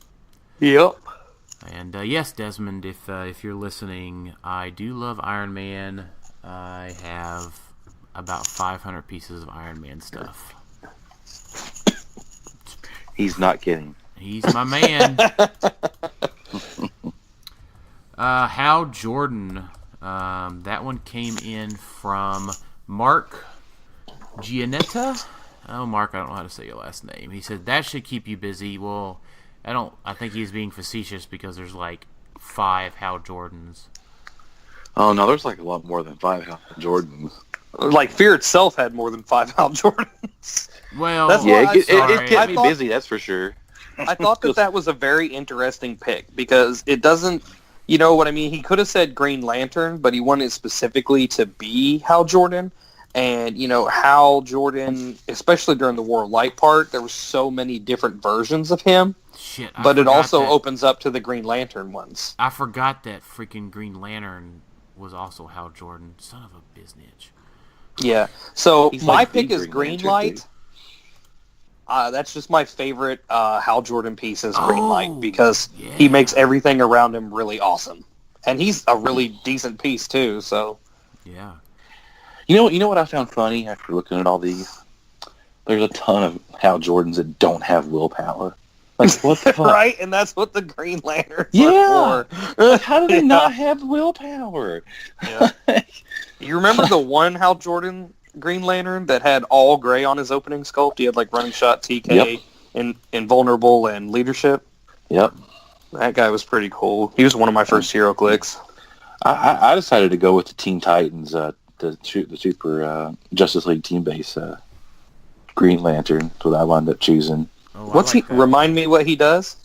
Yep. And yes, Desmond, if you're listening, I do love Iron Man. I have about 500 pieces of Iron Man stuff. He's not kidding. He's my man. Hal Jordan. That one came in from Mark Gianetta. Oh, Mark, I don't know how to say your last name. He said, that should keep you busy. Well, I think he's being facetious because there's like 5 Hal Jordans. Oh, no, there's like a lot more than 5 Hal Jordans. Like, Fear itself had more than 5 Hal Jordans. Well, That's Yeah, why it kept me thought- busy, that's for sure. I thought that was a very interesting pick because it doesn't, you know what I mean? He could have said Green Lantern, but he wanted specifically to be Hal Jordan. And, you know, Hal Jordan, especially during the War of Light part, there were so many different versions of him. shit. But it also opens up to the Green Lantern ones. I forgot that freaking Green Lantern was also Hal Jordan. Son of a biznitch. Yeah. So He's my like the pick is Green Green Lantern, Light. That's just my favorite Hal Jordan piece is Green Light because yeah. he makes everything around him really awesome. And he's a really decent piece too, so... Yeah. You know what I found funny after looking at all these? There's a ton of Hal Jordans that don't have willpower. Like, what the fuck? Right? And that's what the Green Lanterns Yeah. are for. Like, how do they Yeah. not have willpower? Yeah. You remember the one Hal Jordan Green Lantern that had all gray on his opening sculpt? He had like running shot, TK, invulnerable, and leadership. Yep. That guy was pretty cool. He was one of my first hero clicks. I decided to go with the Teen Titans, the Super Justice League team base Green Lantern. That's what I wound up choosing. Oh, What's he? Remind me what he does.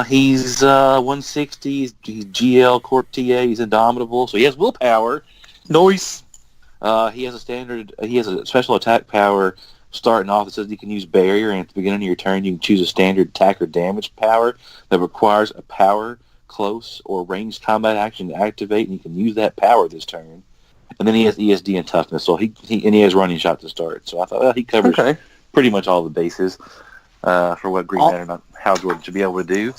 He's 160. He's GL Corp TA. He's indomitable, so he has willpower. Noise. He has a special attack power starting off. It says you can use barrier, and at the beginning of your turn, you can choose a standard attack or damage power that requires a power, close, or ranged combat action to activate, and you can use that power this turn. And then he has ESD and toughness, so he has running shot to start. So I thought, well, he covers pretty much all the bases for what Green Lantern Hal Jordan should be able to do.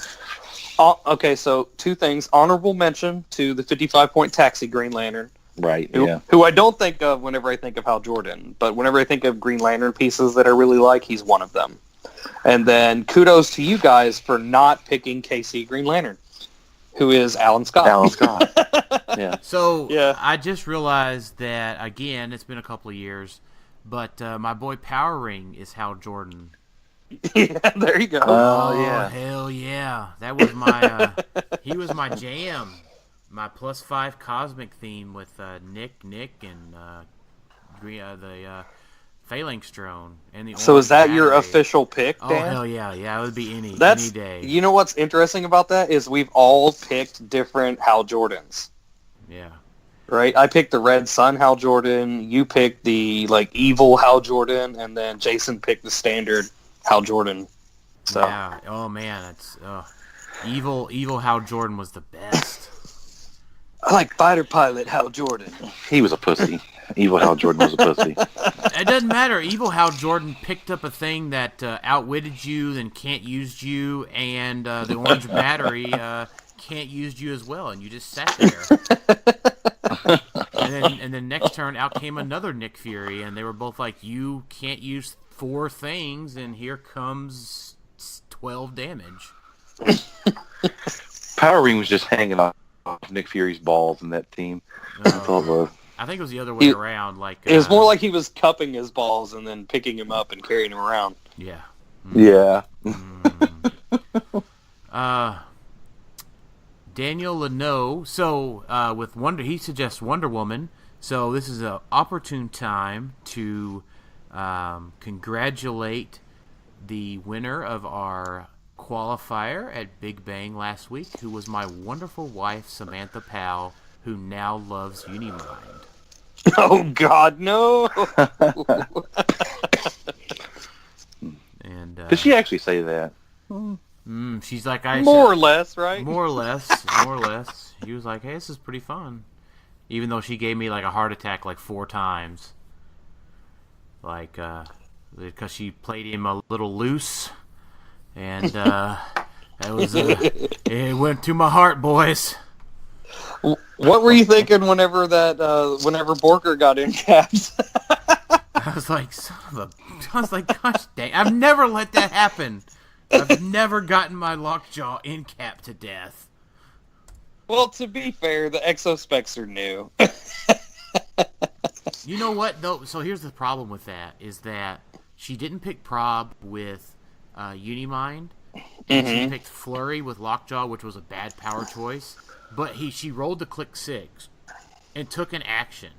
Okay, so 2 things. Honorable mention to the 55-point Taxi Green Lantern. Right, Who I don't think of whenever I think of Hal Jordan, but whenever I think of Green Lantern pieces that I really like, he's one of them. And then kudos to you guys for not picking KC Green Lantern, who is Alan Scott. Alan Scott. Yeah. So Yeah. I just realized that, again, it's been a couple of years, but my boy Power Ring is Hal Jordan. Yeah, there you go. Oh, yeah. Hell yeah. That was my, he was my jam. My +5 cosmic theme with Nick, and the Phalanx drone. And the So orange is that your battery. official pick, Oh, Dan? hell yeah. Yeah, it would be any That's, day. you know what's interesting about that is we've all picked different Hal Jordans, Yeah. right? I picked the Red Sun Hal Jordan, you picked the like evil Hal Jordan, and then Jason picked the standard Hal Jordan. So Yeah. Oh, man. It's evil Hal Jordan was the best. I like fighter pilot Hal Jordan. He was a pussy. Evil Hal Jordan was a pussy. It doesn't matter. Evil Hal Jordan picked up a thing that outwitted you, then can't use you, and the orange battery can't use you as well, and you just sat there. and then next turn, out came another Nick Fury, and they were both like, you can't use 4 things, and here comes 12 damage. Power Ring was just hanging off Nick Fury's balls in that team. I think it was the other way around. Like It was more like he was cupping his balls and then picking him up and carrying him around. Yeah. Yeah. Daniel Leno. So with he suggests Wonder Woman. So this is an opportune time to congratulate the winner of our qualifier at Big Bang last week, who was my wonderful wife, Samantha Powell, who now loves Unimind. Oh God, no! And Did she actually say that? she's like, More or less, right? More or less. He was like, hey, this is pretty fun. Even though she gave me like a heart attack like 4 times. Like, because she played him a little loose. And that was it went to my heart, boys. What were you thinking whenever Borker got in caps? I was like, gosh dang, I've never let that happen. I've never gotten my lockjaw in cap to death. Well, to be fair, the exospecs are new. You know what, though? So here's the problem with that, is that she didn't pick Prob with Unimind, and she picked Flurry with Lockjaw, which was a bad power choice, but she rolled the Click 6 and took an action.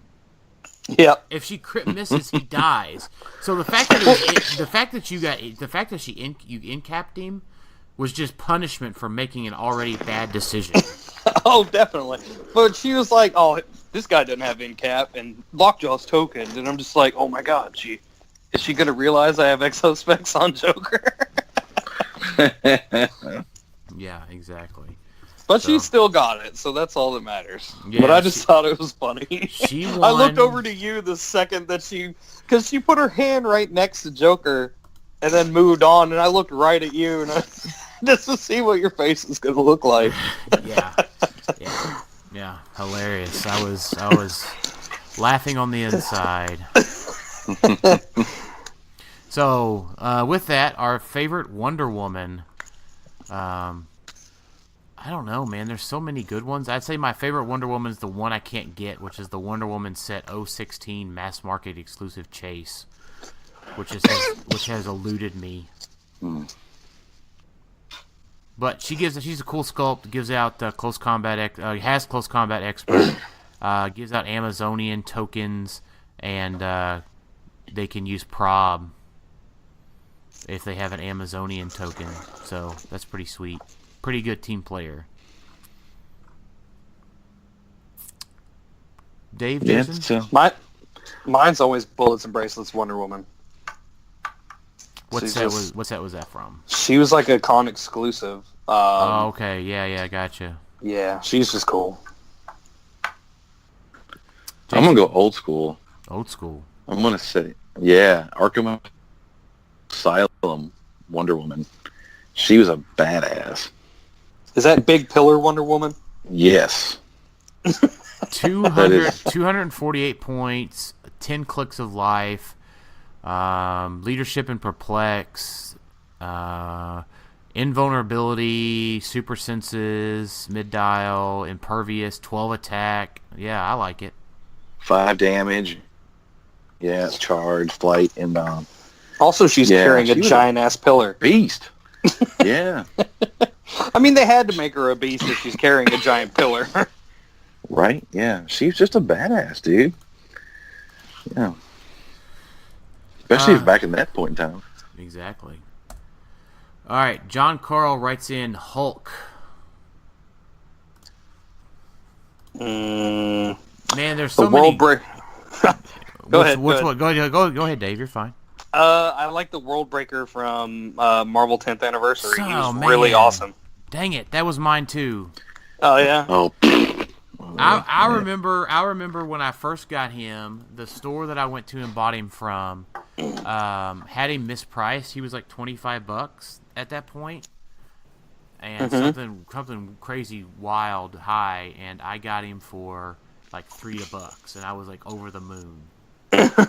Yep. If she crit misses, he dies. So the fact that you incapped him was just punishment for making an already bad decision. Oh, definitely. But she was like, "Oh, this guy doesn't have incap and Lockjaw's tokened," and I'm just like, "Oh my God, is she gonna realize I have exospecs on Joker?" Yeah, exactly. But she still got it, so that's all that matters. Yeah, but I just thought it was funny. She won. I looked over to you the second that because she put her hand right next to Joker, and then moved on, and I looked right at you, and just to see what your face is going to look like. Yeah, hilarious. I was laughing on the inside. So, with that, our favorite Wonder Woman. I don't know, man. There's so many good ones. I'd say my favorite Wonder Woman is the one I can't get, which is the Wonder Woman set 016 mass market exclusive chase, which has eluded me. But she's a cool sculpt. Gives out close combat. Has close combat expert. Gives out Amazonian tokens, and they can use Prob if they have an Amazonian token. So that's pretty sweet. Pretty good team player. Dave, Jason? Mine's always Bullets and Bracelets Wonder Woman. What's that was that from? She was like a con exclusive. Oh, okay. Yeah, gotcha. Yeah, she's just cool. Jason? I'm going to go old school. Old school. I'm going to say, yeah, Arkham Asylum Wonder Woman. She was a badass. Is that Big Pillar Wonder Woman? Yes. 248 points, 10 clicks of life, leadership and perplex, invulnerability, super senses, mid dial, impervious, 12 attack. Yeah, I like it. 5 damage. Yeah, charge, flight, and also, she's carrying a giant-ass pillar. Beast. Yeah. I mean, they had to make her a beast if she's carrying a giant pillar. Right? Yeah. She's just a badass, dude. Yeah. Especially back in that point in time. Exactly. All right. John Carl writes in Hulk. Man, there's so many. Go ahead. Go ahead, Dave. You're fine. I like the World Breaker from Marvel 10th Anniversary. He was man. really awesome. Dang it, that was mine too. Oh yeah. Oh. I remember when I first got him, the store that I went to and bought him from had him mispriced. He was like $25 at that point, and something crazy wild high, and I got him for like $3, and I was like over the moon.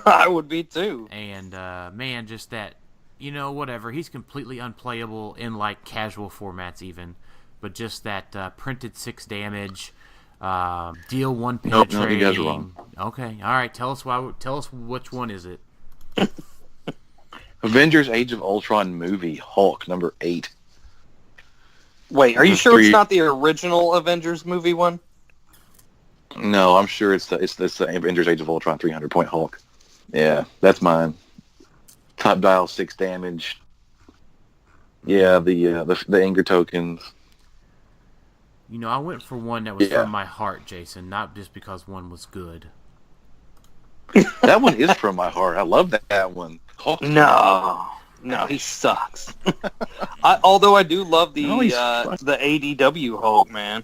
I would be too. And man, just that, whatever. He's completely unplayable in like casual formats even, but just that printed 6 damage, deal 1 penetrating. No, you guys are wrong. Okay, all right. Tell us which one is it? Avengers: Age of Ultron movie, Hulk number 8. Wait, are you sure it's not the original Avengers movie one? No, I'm sure it's the Avengers: Age of Ultron 300-point Hulk. Yeah, that's mine. Top dial 6 damage. Yeah, the anger tokens. You know, I went for one that was Yeah. from my heart, Jason, not just because one was good. That one is from my heart. I love that one. Hulk. No, he sucks. Although I do love the No, he's the ADW Hulk, man.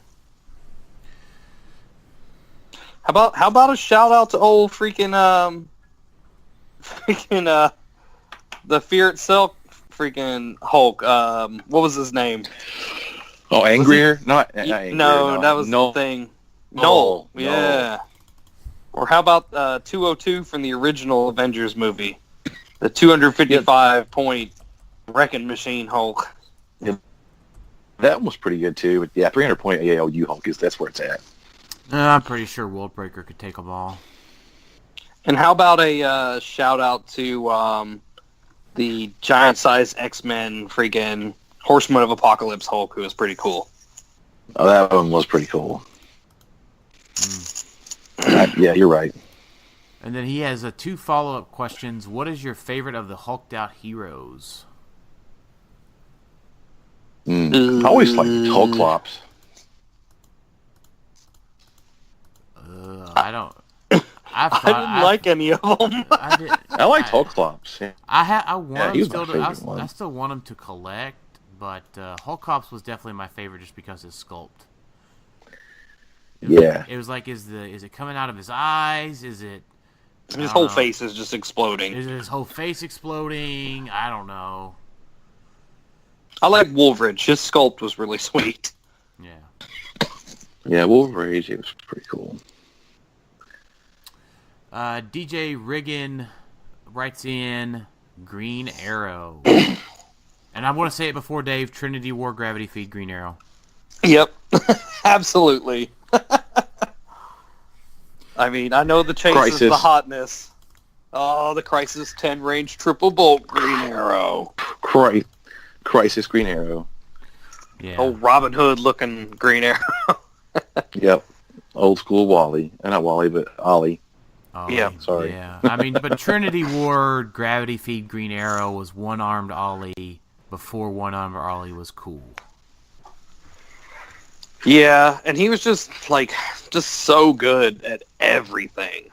How about a shout out to old freaking the Fear Itself freaking Hulk. What was his name? Oh, Angrier? Not Angrier, No, that was no. the thing. Noel. Yeah. Or how about 202 from the original Avengers movie? The 255-point wrecking machine Hulk. That one was pretty good too. But yeah, 300-point AALU Hulk that's where it's at. I'm pretty sure Worldbreaker could take them all. And how about a shout out to the giant-sized X-Men freaking Horseman of Apocalypse Hulk, who was pretty cool. Oh, that one was pretty cool. Yeah, you're right. And then he has 2 follow-up questions. What is your favorite of the hulked out heroes? I always liked Hulklops. I don't. I didn't like any of them. I liked Hulklops. Yeah. I want he him was my still. favorite one. I still want him to collect, but Hulklops was definitely my favorite just because his sculpt. It was like, is it coming out of his eyes? Is it? His whole face is just exploding. Is his whole face exploding? I don't know. I like Wolverine. His sculpt was really sweet. Yeah. Yeah, Wolverine, it was pretty cool. DJ Riggin writes in Green Arrow. And I want to say it before Dave, Trinity War Gravity Feed Green Arrow. Yep. Absolutely. I mean, I know the chase is the hotness. Oh, the Crisis 10 range triple bolt Green Arrow. Crisis Green Arrow. Yeah. Oh, Robin Hood looking Green Arrow. Yep. Old school Wally. Not Wally, but Ollie. Ollie, Yeah. Sorry. Yeah. I mean, but Trinity War Gravity Feed Green Arrow was one-armed Ollie before one-armed Ollie was cool. Yeah, and he was just so good at everything.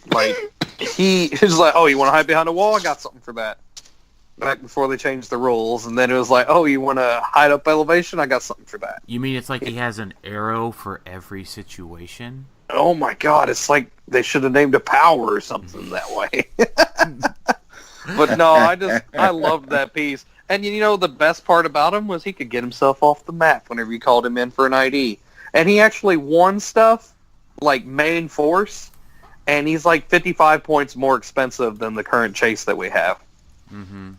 Like, he was like, oh, you want to hide behind a wall? I got something for that. Back before they changed the rules. And then it was like, oh, you want to hide up elevation? I got something for that. You mean it's like he has an arrow for every situation? Oh my god, it's like they should have named a power or something that way. But no, I loved that piece. And you know, the best part about him was he could get himself off the map whenever you called him in for an ID. And he actually won stuff, like main force, and he's like 55 points more expensive than the current chase that we have. Mm-hmm.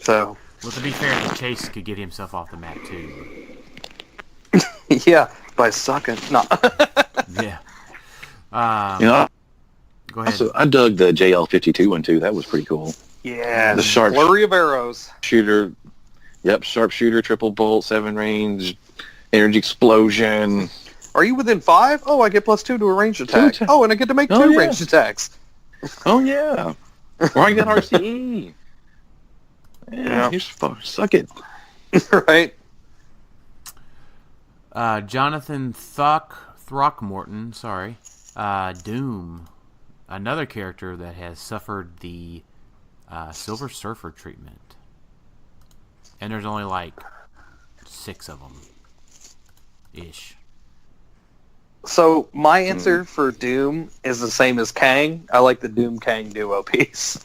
So. Well, to be fair, the Chase could get himself off the map, too. Yeah, by sucking. No. Yeah. Go ahead. Also, I dug the JL52 one, too. That was pretty cool. Yeah, The sharp flurry of arrows. shooter. Yep, sharpshooter, triple bolt, 7 range, energy explosion. Are you within 5? Oh, I get +2 to a ranged attack. Oh, and I get to make 2 ranged attacks. Oh, yeah. Or I got RCE. Yeah, here's fun. Suck it. Right? Jonathan Throckmorton, Doom. Another character that has suffered the Silver Surfer treatment. And there's only like 6 of them. Ish. So my answer for Doom is the same as Kang. I like the Doom Kang duo piece.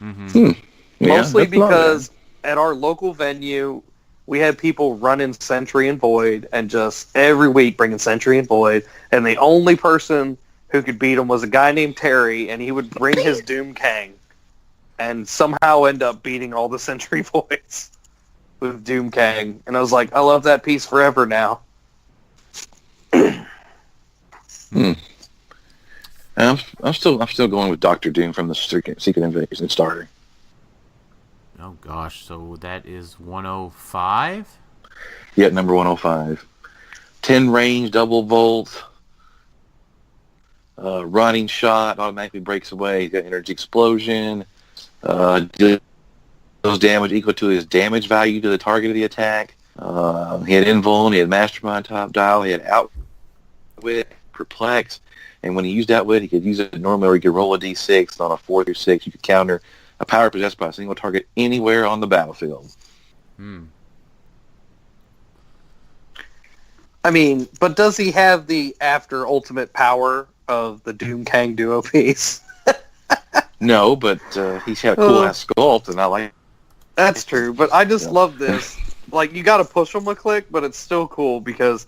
Mm-hmm. Yeah, Mostly that's not because at our local venue, we had people running Sentry and Void and just every week bringing Sentry and Void. And the only person who could beat him was a guy named Terry, and he would bring his Doom Kang and somehow end up beating all the Sentry Voids with Doom Kang. And I was like, I love that piece forever now. I'm still going with Doctor Doom from the Secret Invasion starter. Oh gosh, so that is 105? Yeah, number 105. 10 range, double volt, running shot, automatically breaks away. He's got energy explosion. Deals damage equal to his damage value to the target of the attack. He had Invuln, he had Mastermind top dial, he had Outwit, Perplex, and when he used Outwit, he could use it normally, or he could roll a d6, and on a 4 through 6, you could counter a power possessed by a single target anywhere on the battlefield. I mean, but does he have the after ultimate power of the Doom Kang duo piece? No, but he's had a cool-ass sculpt, and I like it. That's true, but I just love this. Like, you gotta push them a click, but it's still cool because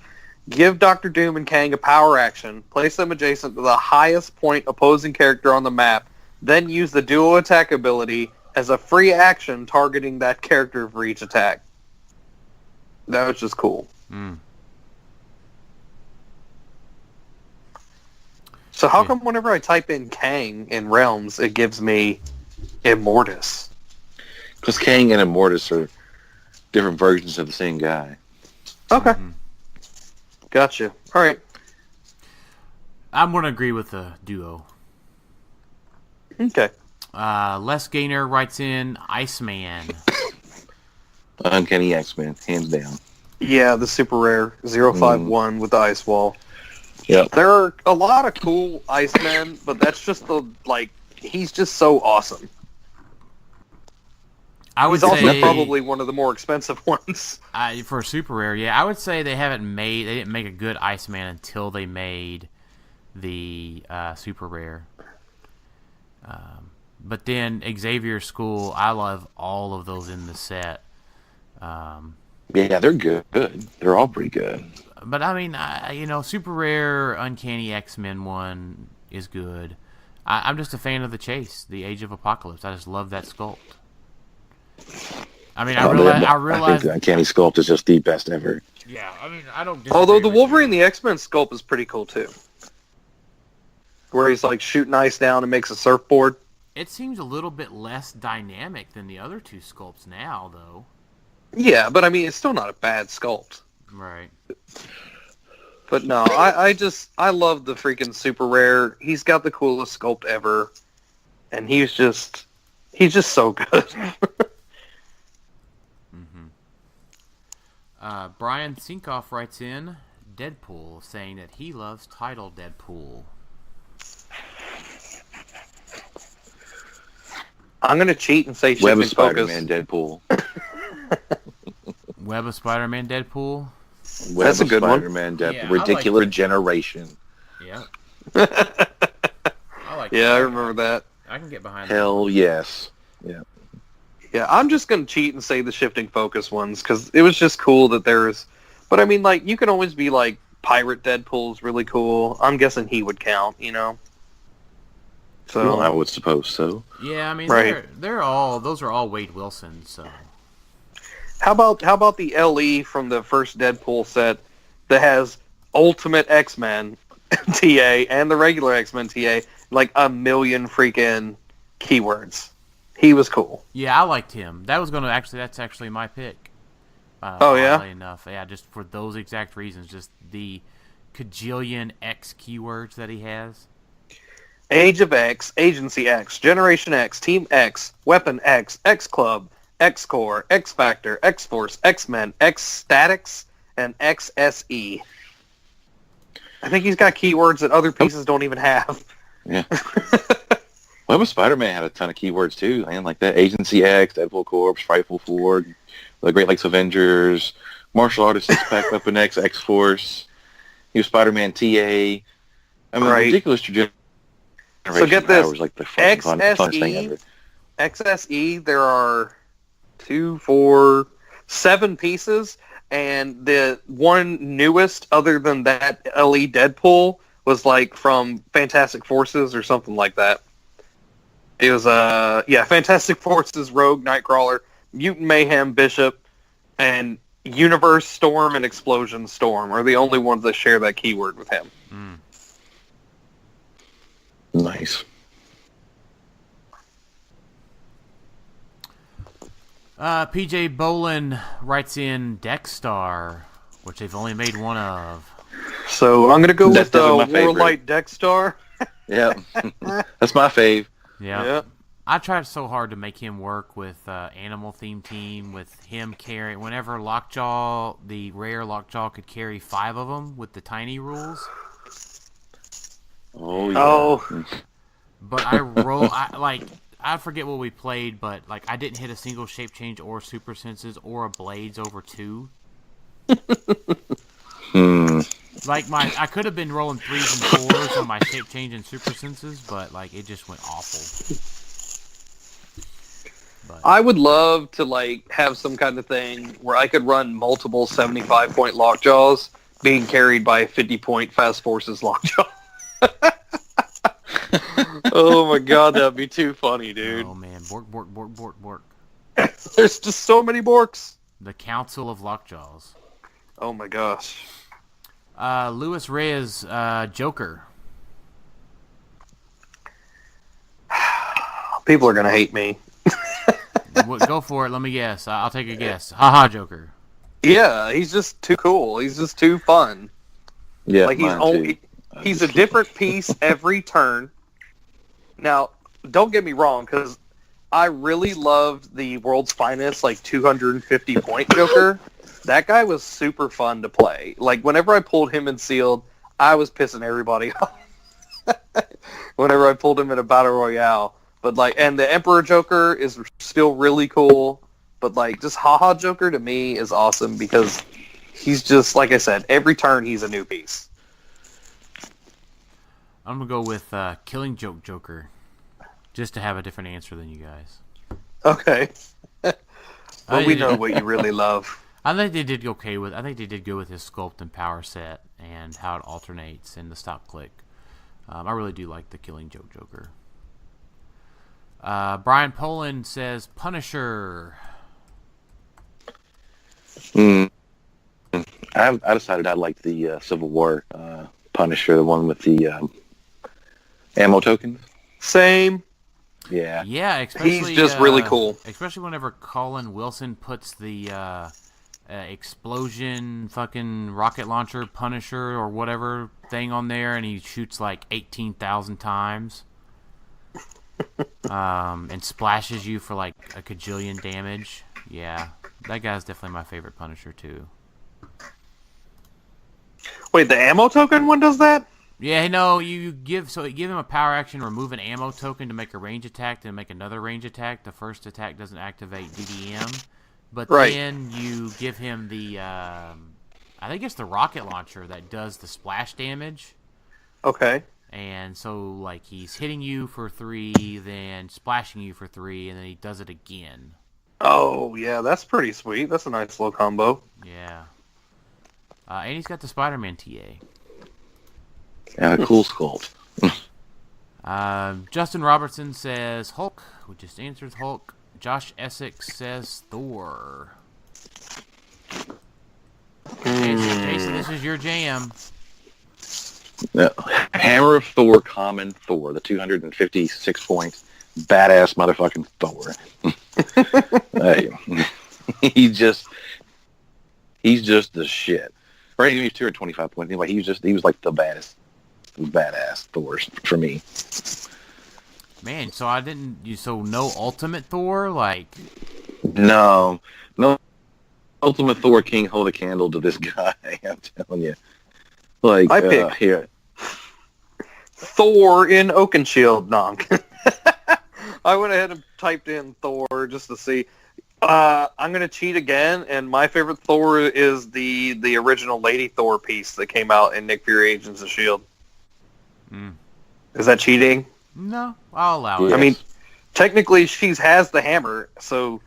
give Dr. Doom and Kang a power action, place them adjacent to the highest point opposing character on the map, then use the duo attack ability as a free action targeting that character for each attack. That was just cool. So how come whenever I type in Kang in Realms, it gives me Immortus? Because Kang and Immortus are different versions of the same guy. Okay. Gotcha. All right. I'm going to agree with the duo. Okay. Les Gainer writes in Iceman. Uncanny X-Men, hands down. Yeah, the super rare 051 with the ice wall. Yep. There are a lot of cool Icemen, but that's just he's just so awesome. He's also probably one of the more expensive ones. For super rare, yeah. I would say they didn't make a good Iceman until they made the super rare. But then Xavier's School, I love all of those in the set. Yeah, they're good. They're all pretty good. But I mean, super rare Uncanny X-Men one is good. I'm just a fan of the Chase, the Age of Apocalypse. I just love that sculpt. I mean, I realize I think the Uncanny sculpt is just the best ever. Yeah, I mean, I don't. Although the Wolverine, the X-Men sculpt is pretty cool too, where he's like shooting ice down and makes a surfboard. It seems a little bit less dynamic than the other two sculpts now, though. Yeah, but I mean, it's still not a bad sculpt. Right. But no, I love the freaking super rare. He's got the coolest sculpt ever, and he's just so good. Brian Sinkoff writes in Deadpool, saying that he loves title Deadpool. I'm gonna cheat and say Web of Shifting Focus. Spider-Man Deadpool. Web of Spider-Man Deadpool. That's a good one. Spider-Man Deadpool. Yeah, Ridiculous Generation. Yeah. I like. Yeah, I remember that. I can get behind. Hell yes. Yeah. Yeah, I'm just gonna cheat and say the Shifting Focus ones because it was just cool that there's. But I mean, like, you can always be like Pirate Deadpool's really cool. I'm guessing he would count, you know. So Well, I would suppose so. Yeah, I mean, Right. those are all Wade Wilson. So how about the LE from the first Deadpool set that has Ultimate X-Men TA and the regular X-Men TA, like a million freaking keywords. He was cool. yeah, I liked him. That's actually my pick. Oh, yeah? Oddly enough, yeah, just for those exact reasons, just the cajillion X keywords that he has. Age of X, Agency X, Generation X, Team X, Weapon X, X Club, X Core, X Factor, X Force, X-Men, X Statics, and XSE. I think he's got keywords that other pieces don't even have. Yeah. Web of Spider-Man had a ton of keywords too, man. Like that Agency X, Deadpool Corps, Frightful Ford, the Great Lakes Avengers, Martial Artist Six-Pack, Weapon X, X-Force. He was Spider-Man TA. I mean, Right. ridiculous generation. So get this, powers, like the funnest thing ever. XSE, there are 2, 4, 7 pieces, and the one newest other than that LE Deadpool was like from Fantastic Forces or something like that. It was Fantastic Forces, Rogue, Nightcrawler, Mutant Mayhem, Bishop, and Universe Storm and Explosion Storm are the only ones that share that keyword with him. Nice. PJ Bolin writes in Dexstar, which they've only made one of. So I'm going to go That's with the definitely my favorite. Warlight Dexstar. Yeah. That's my fave. Yeah. Yeah. I tried so hard to make him work with animal theme team, with him carrying whenever Lockjaw, the rare Lockjaw, could carry 5 of them with the tiny rules. Oh yeah. Oh. But I forget what we played, but like I didn't hit a single shape change or super senses or a blades over 2. Like I could have been rolling 3s and 4s on my shape change and super senses, but like it just went awful. But I would love to like have some kind of thing where I could run multiple 75-point Lockjaws being carried by a 50-point Fast Forces Lockjaw. Oh my god, that'd be too funny, dude. oh man, Bork. There's just so many Borks. The Council of Lockjaws. Oh my gosh. Luis Reyes, Joker. People are gonna hate me. Go for it. Let me guess. I'll take a guess. Haha, Joker. Yeah, he's just too cool. He's just too fun. Yeah, Like he's a different piece every turn. Now, don't get me wrong, because I really loved the World's Finest, like 250-point Joker. That guy was super fun to play. Like whenever I pulled him in sealed, I was pissing everybody off. Whenever I pulled him in a battle royale. But like, and the Emperor Joker is still really cool. But like, just Haha Joker to me is awesome because he's just, like I said, every turn he's a new piece. I'm gonna go with Killing Joke Joker, just to have a different answer than you guys. Okay. Well, we know what you really love. I think they did okay with. I think they did good with his sculpt and power set and how it alternates and the stop click. I really do like the Killing Joke Joker. Brian Poland says Punisher. I decided I liked the Civil War Punisher, the one with the ammo tokens. Same. Yeah. Yeah, especially He's just really cool. Especially whenever Colin Wilson puts the explosion fucking rocket launcher Punisher or whatever thing on there, and he shoots like 18,000 times. And splashes you for like a cajillion damage. Yeah, that guy's definitely my favorite Punisher too. Wait, the ammo token one does that? Yeah, no, you give him a power action, remove an ammo token to make a range attack, then make another range attack. The first attack doesn't activate DDM, but Right. then you give him the I think it's the rocket launcher that does the splash damage. Okay. And so, like, he's hitting you for 3, then splashing you for 3, and then he does it again. Oh, yeah, that's pretty sweet. That's a nice little combo. Yeah. And he's got the Spider-Man TA. And a cool sculpt. Justin Robertson says Hulk. We just answered Hulk. Josh Essex says Thor. Jason, this is your jam. Hammer of Thor, common Thor, the 256 points, badass motherfucking Thor. Hey, he's just the shit. Right, he was 225 points. Anyway, he was like the badass Thor for me. Man, so so no Ultimate Thor, like. No, Ultimate Thor can't hold a candle to this guy. I'm telling you. Like, I pick here. Thor in Oakenshield, Nonk. I went ahead and typed in Thor just to see. I'm going to cheat again, and my favorite Thor is the original Lady Thor piece that came out in Nick Fury Agents of S.H.I.E.L.D. Is that cheating? No, I'll allow it. Yes. I mean, technically, she has the hammer, so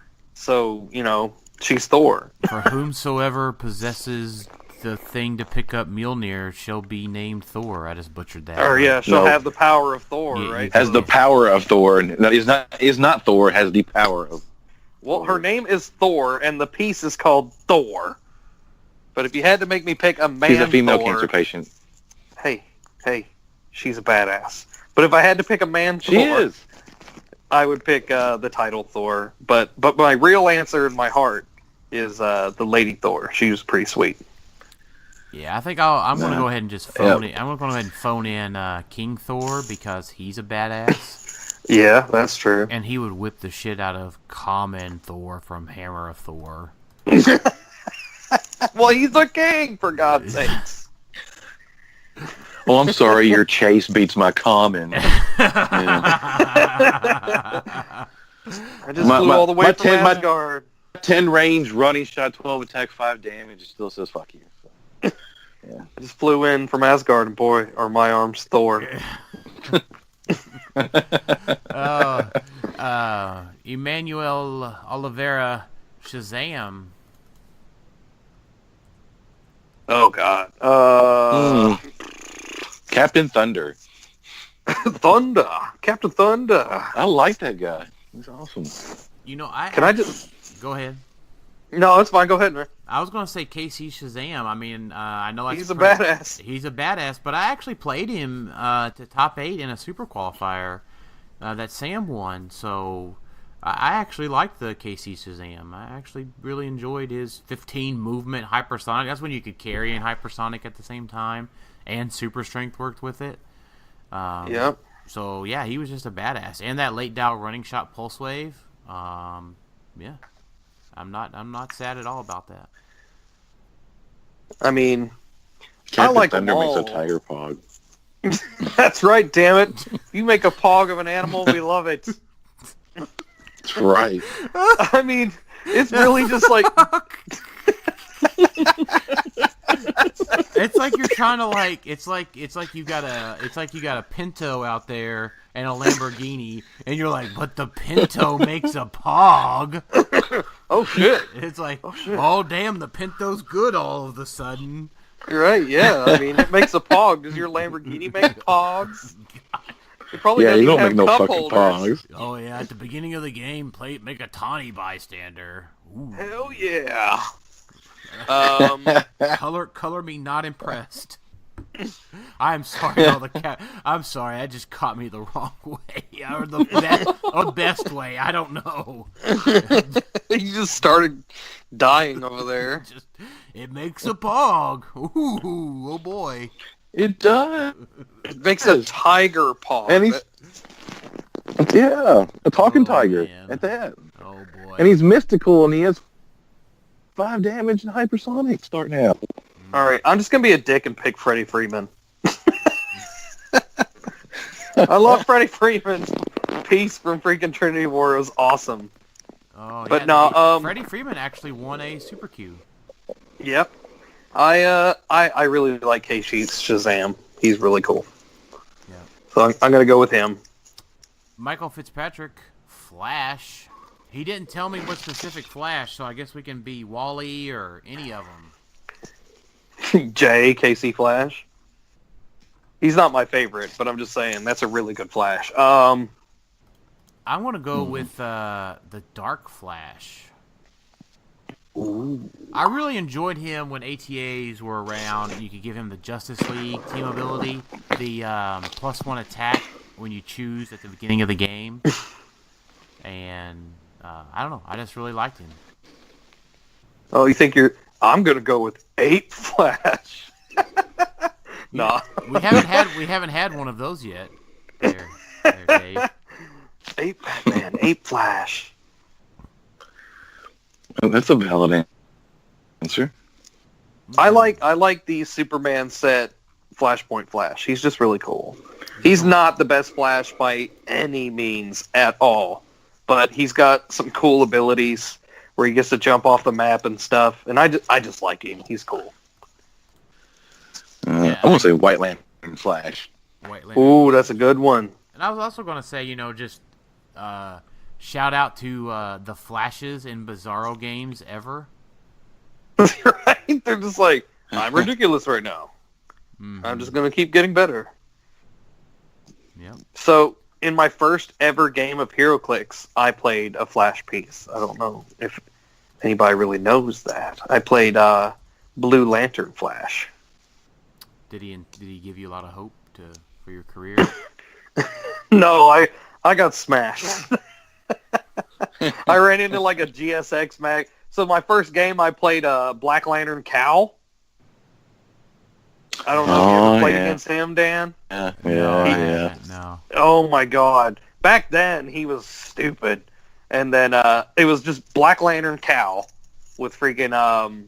she's Thor. For whomsoever possesses the thing to pick up Mjolnir shall be named Thor. I just butchered that. Or yeah, she'll No. have the power of Thor, Yeah, right? Has the power of Thor. No, is not Thor. Has the power of. Well, her name is Thor, and the piece is called Thor. But if you had to make me pick a man She's a female Thor, cancer patient. hey, she's a badass. But if I had to pick a man Thor, She is. I would pick the title Thor. But my real answer in my heart is the Lady Thor. She was pretty sweet. Yeah, I think I'm going to go ahead and just phone it. I'm going to go ahead and phone in King Thor because he's a badass. Yeah, that's true. And he would whip the shit out of Common Thor from Hammer of Thor. Well, he's a king, for God's sakes. Well, I'm sorry, your chase beats my common. I just flew all the way from Asgard. 10 range, running shot, 12 attack, 5 damage. It still says fuck you. So. Yeah. I just flew in from Asgard, and boy, are my arms Thor. Emmanuel Oliveira Shazam. Oh, God. Captain Thunder. Thunder. Captain Thunder. I like that guy. He's awesome. You know, Can I just... Go ahead. No, it's fine. Go ahead, man. I was going to say KC Shazam. I mean, I know he's a badass. He's a badass, but I actually played him to top 8 in a super qualifier that Sam won. So I actually liked the KC Shazam. I actually really enjoyed his 15 movement hypersonic. That's when you could carry and hypersonic at the same time, and super strength worked with it. Yep. So yeah, he was just a badass, and that late Dow running shot pulse wave. Yeah. I'm not sad at all about that. I mean, Captain I like Thunder them all. makes a tiger pog. That's right, damn it. You make a pog of an animal, we love it. That's right. I mean, it's really just like... It's like you're trying to it's like you got a Pinto out there and a Lamborghini, and you're like, but the Pinto makes a pog. Oh shit! It's like, oh damn, the Pinto's good all of a sudden. You're right, yeah. I mean, it makes a pog. Does your Lamborghini make pogs? It probably Yeah, doesn't you don't even make have no cup fucking holders. pogs. Oh yeah, at the beginning of the game, make a tawny bystander. Ooh. Hell yeah. Color me not impressed. I'm sorry, I'm sorry, that just caught me the wrong way, or the best way. I don't know. You just started dying over there. It makes a pog. Ooh, oh boy. It does. It makes a tiger pog. And he's... Yeah, a talking Oh, tiger man. at that. Oh boy. And he's mystical, and he has 5 damage and hypersonic starting out. All right, I'm just gonna be a dick and pick Freddie Freeman. I love Freddie Freeman. Peace from freaking Trinity War was awesome. Oh, But yeah, no, Freddie Freeman actually won a Super Q. Yep. I really like K-Sheets Shazam. He's really cool. Yeah. So I'm gonna go with him. Michael Fitzpatrick, Flash. He didn't tell me what specific Flash, so I guess we can be Wally or any of them. KC Flash. He's not my favorite, but I'm just saying that's a really good Flash. I want to go with the Dark Flash. Ooh. I really enjoyed him when ATAs were around. You could give him the Justice League team ability, the +1 attack when you choose at the beginning of the game, and I don't know. I just really liked him. Oh, you think you're... I'm gonna go with 8 Flash. No. We haven't had one of those yet. There, Dave. 8 Batman, 8 Flash. Oh, that's a valid answer. I like the Superman set Flashpoint Flash. He's just really cool. He's not the best Flash by any means at all, but he's got some cool abilities where he gets to jump off the map and stuff, and I just like him. He's cool. Yeah. I want to say White Lantern Flash. White Lantern. Ooh, that's a good one. And I was also going to say, just shout out to the Flashes in Bizarro games ever. Right? They're just like, I'm ridiculous right now. Mm-hmm. I'm just going to keep getting better. Yep. So, in my first ever game of HeroClix, I played a Flash piece. I don't know if anybody really knows that. I played Blue Lantern Flash. Did he give you a lot of hope for your career? No, I got smashed. I ran into like a GSX mag. So my first game, I played Black Lantern Cal. I don't know if you ever played against him, Dan. Yeah. No. Oh my god. back then he was stupid, and then it was just Black Lantern Cal with freaking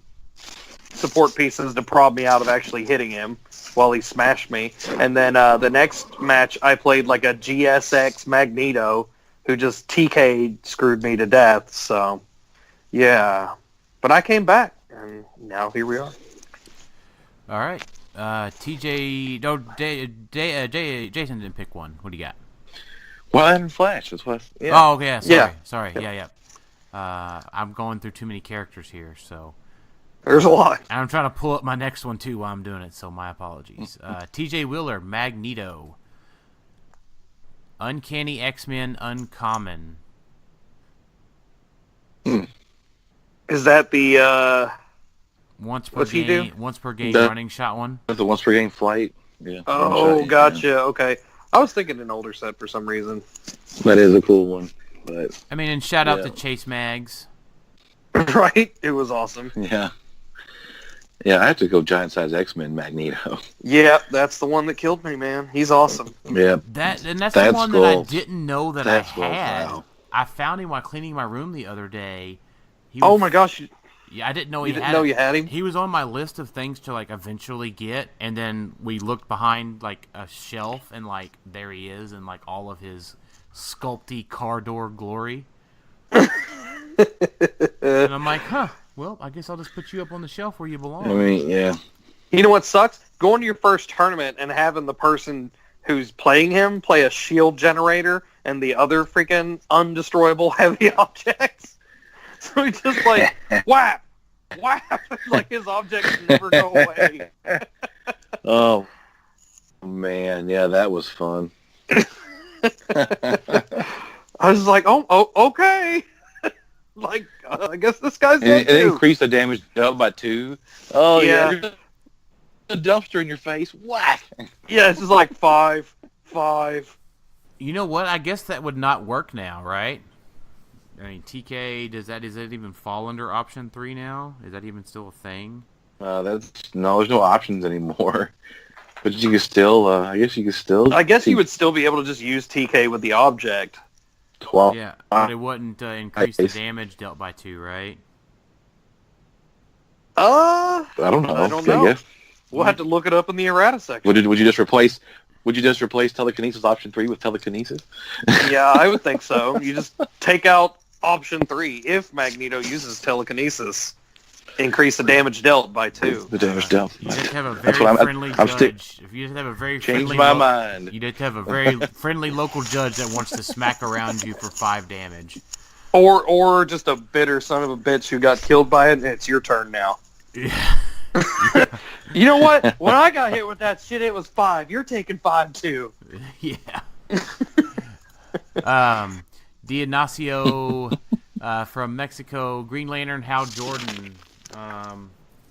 support pieces to prod me out of actually hitting him while he smashed me. And then the next match I played like a GSX Magneto who just TK'd screwed me to death. So yeah, but I came back and now here we are. All right. TJ, no, Jason didn't pick one. What do you got? Well, and Flash. That's what. Yeah. Oh, okay. Yeah. Sorry. Yeah. I'm going through too many characters here, so There's a lot. I'm trying to pull up my next one too while I'm doing it. So my apologies. TJ Wheeler, Magneto, Uncanny X-Men, Uncommon. Is that the Once per What's he game, do? once per game The- running shot one. The once per game flight. Yeah. Oh, One shot, gotcha. yeah. Okay. I was thinking an older set for some reason. That is a cool one, but I mean, and shout out Yeah. to Chase Mags. Right? It was awesome. yeah. Yeah, I have to go giant size X-Men Magneto. Yeah, that's the one that killed me, man. He's awesome. Yeah. That's the That's one that I cool. didn't know that That's I cool, had. wow. I found him while cleaning my room the other day. He Oh was- my gosh, you Yeah, I didn't know didn't know you had him? He was on my list of things to like eventually get, and then we looked behind like a shelf, and like there he is, and like all of his sculpty car door glory. And I'm like, huh? Well, I guess I'll just put you up on the shelf where you belong. I mean, yeah. You know what sucks? Going to your first tournament and having the person who's playing him play a shield generator and the other freaking undestroyable heavy objects. So he's just like, whap, whap. Like his objects never go away. Oh, man. Yeah, that was fun. I was like, oh okay. Like, I guess this guy's And dead it too. increased the damage up by 2. Oh, Yeah. yeah. There's a dumpster in your face. Whack. Yeah, it's just like 5. You know what? I guess that would not work now, right? I mean, TK, does that even fall under option 3 now? Is that even still a thing? There's no options anymore. But you can still, I guess you could still. I guess you would still be able to just use TK with the object. 12. Yeah, but it wouldn't increase the Nice. damage dealt by 2, right? I don't know. I don't know. guess. We'll have to look it up in the errata section. Would you just replace telekinesis option 3 with telekinesis? Yeah, I would think so. You just take out option 3 if Magneto uses telekinesis. Increase the damage dealt by 2. The damage dealt. You have to have a That's very what friendly I'm judge. If you just have a very Change friendly my mind. you have to have a very friendly local judge that wants to smack around you for 5 damage. Or just a bitter son of a bitch who got killed by it, and it's your turn now. Yeah. You know what? When I got hit with that shit, it was 5. You're taking 5 too. Yeah. Dionisio from Mexico, Green Lantern, Hal Jordan.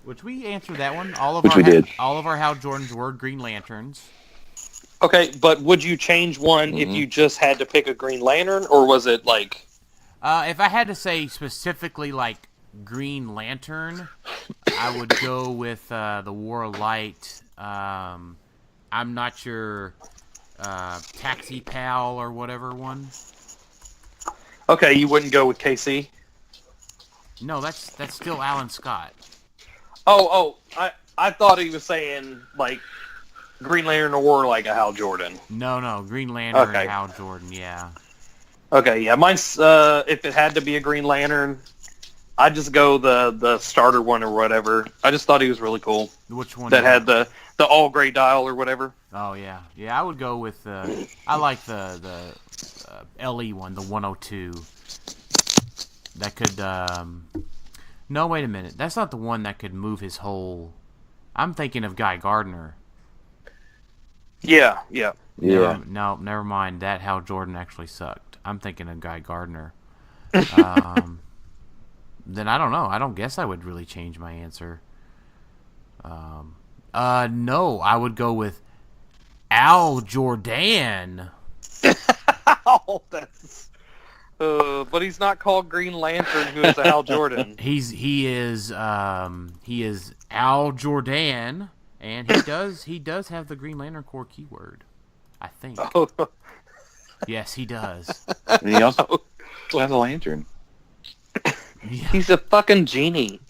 Which we answered that one. All of our Hal Jordans were Green Lanterns. Okay, but would you change one if you just had to pick a Green Lantern, or was it like... If I had to say specifically like Green Lantern, I would go with the War of Light. I'm not sure Taxi Pal or whatever one. Okay, you wouldn't go with KC? No, that's still Alan Scott. I thought he was saying, like, Green Lantern or, like, a Hal Jordan. No, Green Lantern Okay. and Hal Jordan, yeah. Okay, yeah, mine's, if it had to be a Green Lantern, I'd just go the starter one or whatever. I just thought he was really cool. Which one? That had the all-gray dial or whatever. Oh, yeah. Yeah, I would go with, I like the LE one, the 102. That could, no, wait a minute. That's not the one that could move his whole... I'm thinking of Guy Gardner. Yeah. Yeah. No, never mind. That Hal Jordan actually sucked. I'm thinking of Guy Gardner. Then I don't know. I don't guess I would really change my answer. No, I would go with Al Jordan. Oh, that's... but he's not called Green Lantern, who is Hal Jordan. He is Al Jordan, and he does have the Green Lantern Corps keyword, I think. Yes, he does. And he also has a lantern. Yeah. He's a fucking genie.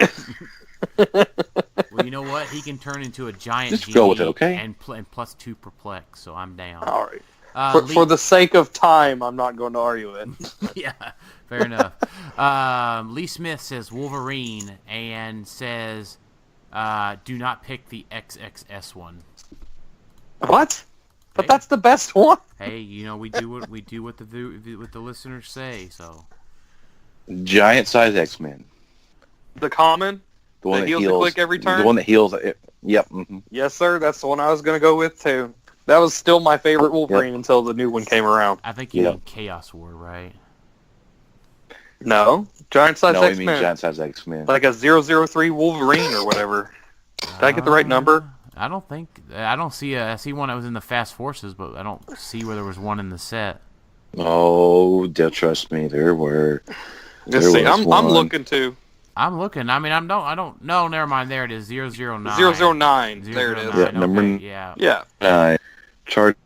Well, you know what? He can turn into a giant Just genie go with it, okay? and plus 2 perplex, so I'm down. All right. Lee- For the sake of time, I'm not going to argue it. Yeah, fair enough. Lee Smith says Wolverine and says, do not pick the XXS one. What? But Hey. that's the best one. Hey, you know we do what the listeners say. So Giant size X-Men. The common. The one That that heals the heals. click every turn? The one that heals. Yep. Mm-hmm. Yes, sir. That's the one I was going to go with too. That was still my favorite Wolverine until the new one came around. I think you Yeah. mean Chaos War, right? No, giant size No, I mean X-Men. giant size X-Men. Like a 003 Wolverine or whatever. Did I get the right number? I don't think. I don't see. I see one that was in the Fast Forces, but I don't see where there was one in the set. Oh, trust me, there were. Let's There see. was I'm one. looking to I'm looking. I mean, I don't. No, never mind. There it is. 009. 009. There it is. 009, Yeah, number- okay, yeah. Yeah. Charge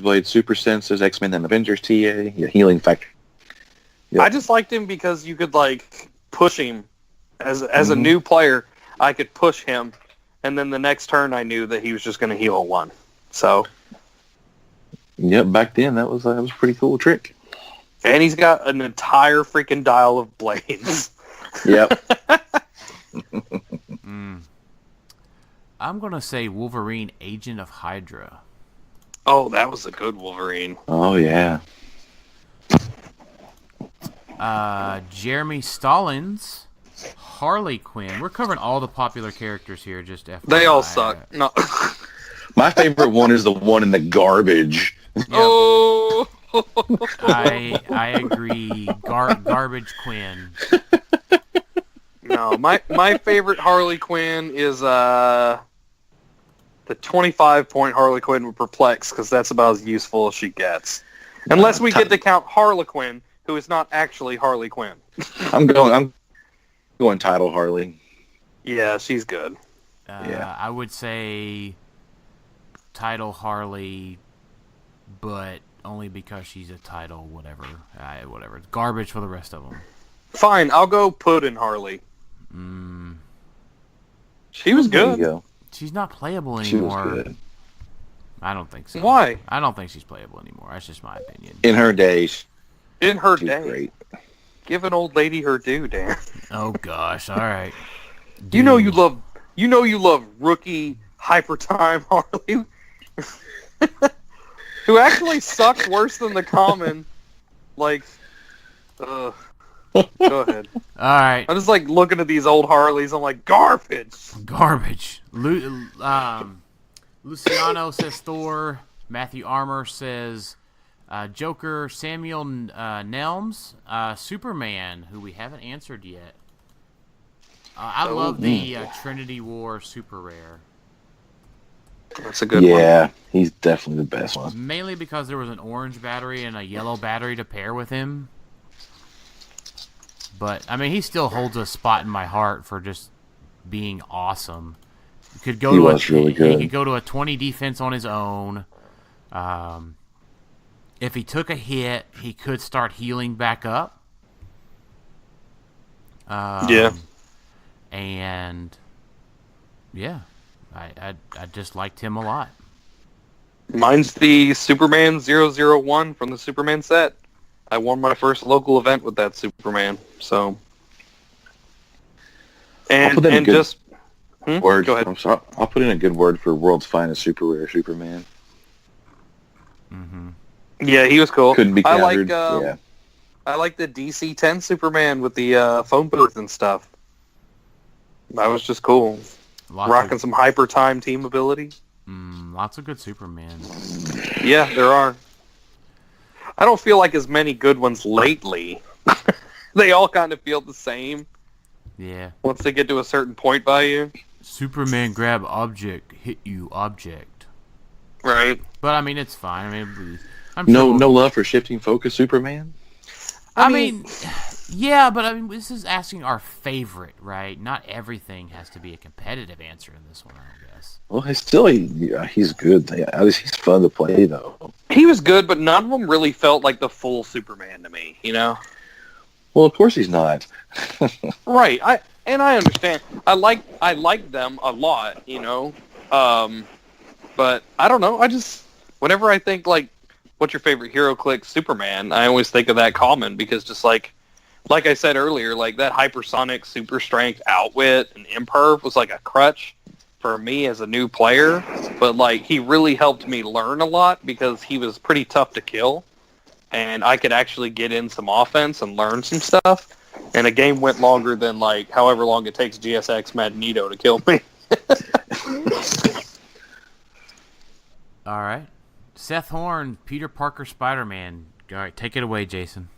Blade, Super Senses, X-Men, and Avengers TA. Yeah, Healing Factor. Yep. I just liked him because you could like push him as a new player. I could push him, and then the next turn I knew that he was just going to heal a 1. So, Yep, back then that was a pretty cool trick. and he's got an entire freaking dial of blades. Yep. I'm gonna say Wolverine, Agent of Hydra. Oh, that was a good Wolverine. Oh yeah. Jeremy Stallings, Harley Quinn. We're covering all the popular characters here. Just FYI. They all suck. No. My favorite one is the one in the garbage. Oh. I agree. Garbage Quinn. No, my favorite Harley Quinn is the 25-point Harley Quinn with Perplex, because that's about as useful as she gets. Unless we get to count Harlequin, who is not actually Harley Quinn. I'm going title Harley. Yeah, she's good. Yeah. I would say title Harley, but only because she's a title. Whatever. Whatever. It's garbage for the rest of them. Fine, I'll go Puddin' Harley. She was There you good. go. She's not playable She anymore. was good. I don't think so. Why? I don't think she's playable anymore. That's just my opinion. In her days, In her she was day. great. Give an old lady her due, Dan. Oh gosh. All right. You know you love rookie hyper time Harley. Who actually sucks worse than the common. Like, go ahead. All right. I'm just like looking at these old Harleys. I'm like, garbage. Garbage. Luciano says Thor. Matthew Armour says Joker. Samuel Nelms. Superman, who we haven't answered yet. I love the Trinity War Super Rare. That's a good one. Yeah, he's definitely the best one. Mainly because there was an orange battery and a yellow battery to pair with him. But, I mean, he still holds a spot in my heart for just being awesome. He was really good. He could go to a 20 defense on his own. If he took a hit, he could start healing back up. Yeah. And, yeah, I just liked him a lot. Mine's the Superman 001 from the Superman set. I won my first local event with that Superman. So, and put that in and good just Word. Go ahead. I'm sorry. I'll put in a good word for World's Finest Super Rare Superman. Yeah, he was cool. Couldn't be countered. Yeah. I like the DC 10 Superman with the phone booth and stuff. That was just cool. Rocking some hyper time team ability. Lots of good Superman. Yeah, there are. I don't feel like as many good ones lately. They all kind of feel the same Yeah. once they get to a certain point value. Superman grab object, hit you object. Right. But I mean, it's fine. I mean, I'm No, sure. no love for shifting focus Superman. I mean, yeah, but I mean, this is asking our favorite, right? Not everything has to be a competitive answer in this one, I guess. Well, he's good. At least he's fun to play, though. He was good, but none of them really felt like the full Superman to me, you know? Well, of course he's not. Right. I understand. I like them a lot, you know? But I don't know. I just, whenever I think, like, what's your favorite hero click, Superman, I always think of that common because just like I said earlier, like that hypersonic super strength outwit and imperv was like a crutch for me as a new player, but like he really helped me learn a lot because he was pretty tough to kill and I could actually get in some offense and learn some stuff. And a game went longer than like however long it takes GSX Magneto to kill me. All right. Seth Horn, Peter Parker, Spider-Man. All right, take it away, Jason.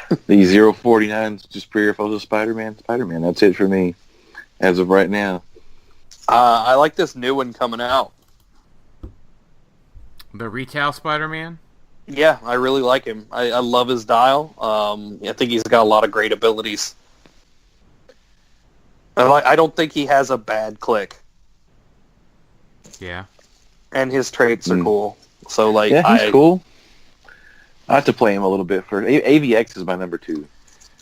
The 049's just Superior Foes of Spider-Man. Spider-Man, that's it for me as of right now. I like this new one coming out. The retail Spider-Man? Yeah, I really like him. I love his dial. I think he's got a lot of great abilities. I don't think he has a bad click. Yeah. And his traits are cool. So, like, yeah, he's cool. I have to play him a little bit first. AVX is my number 2.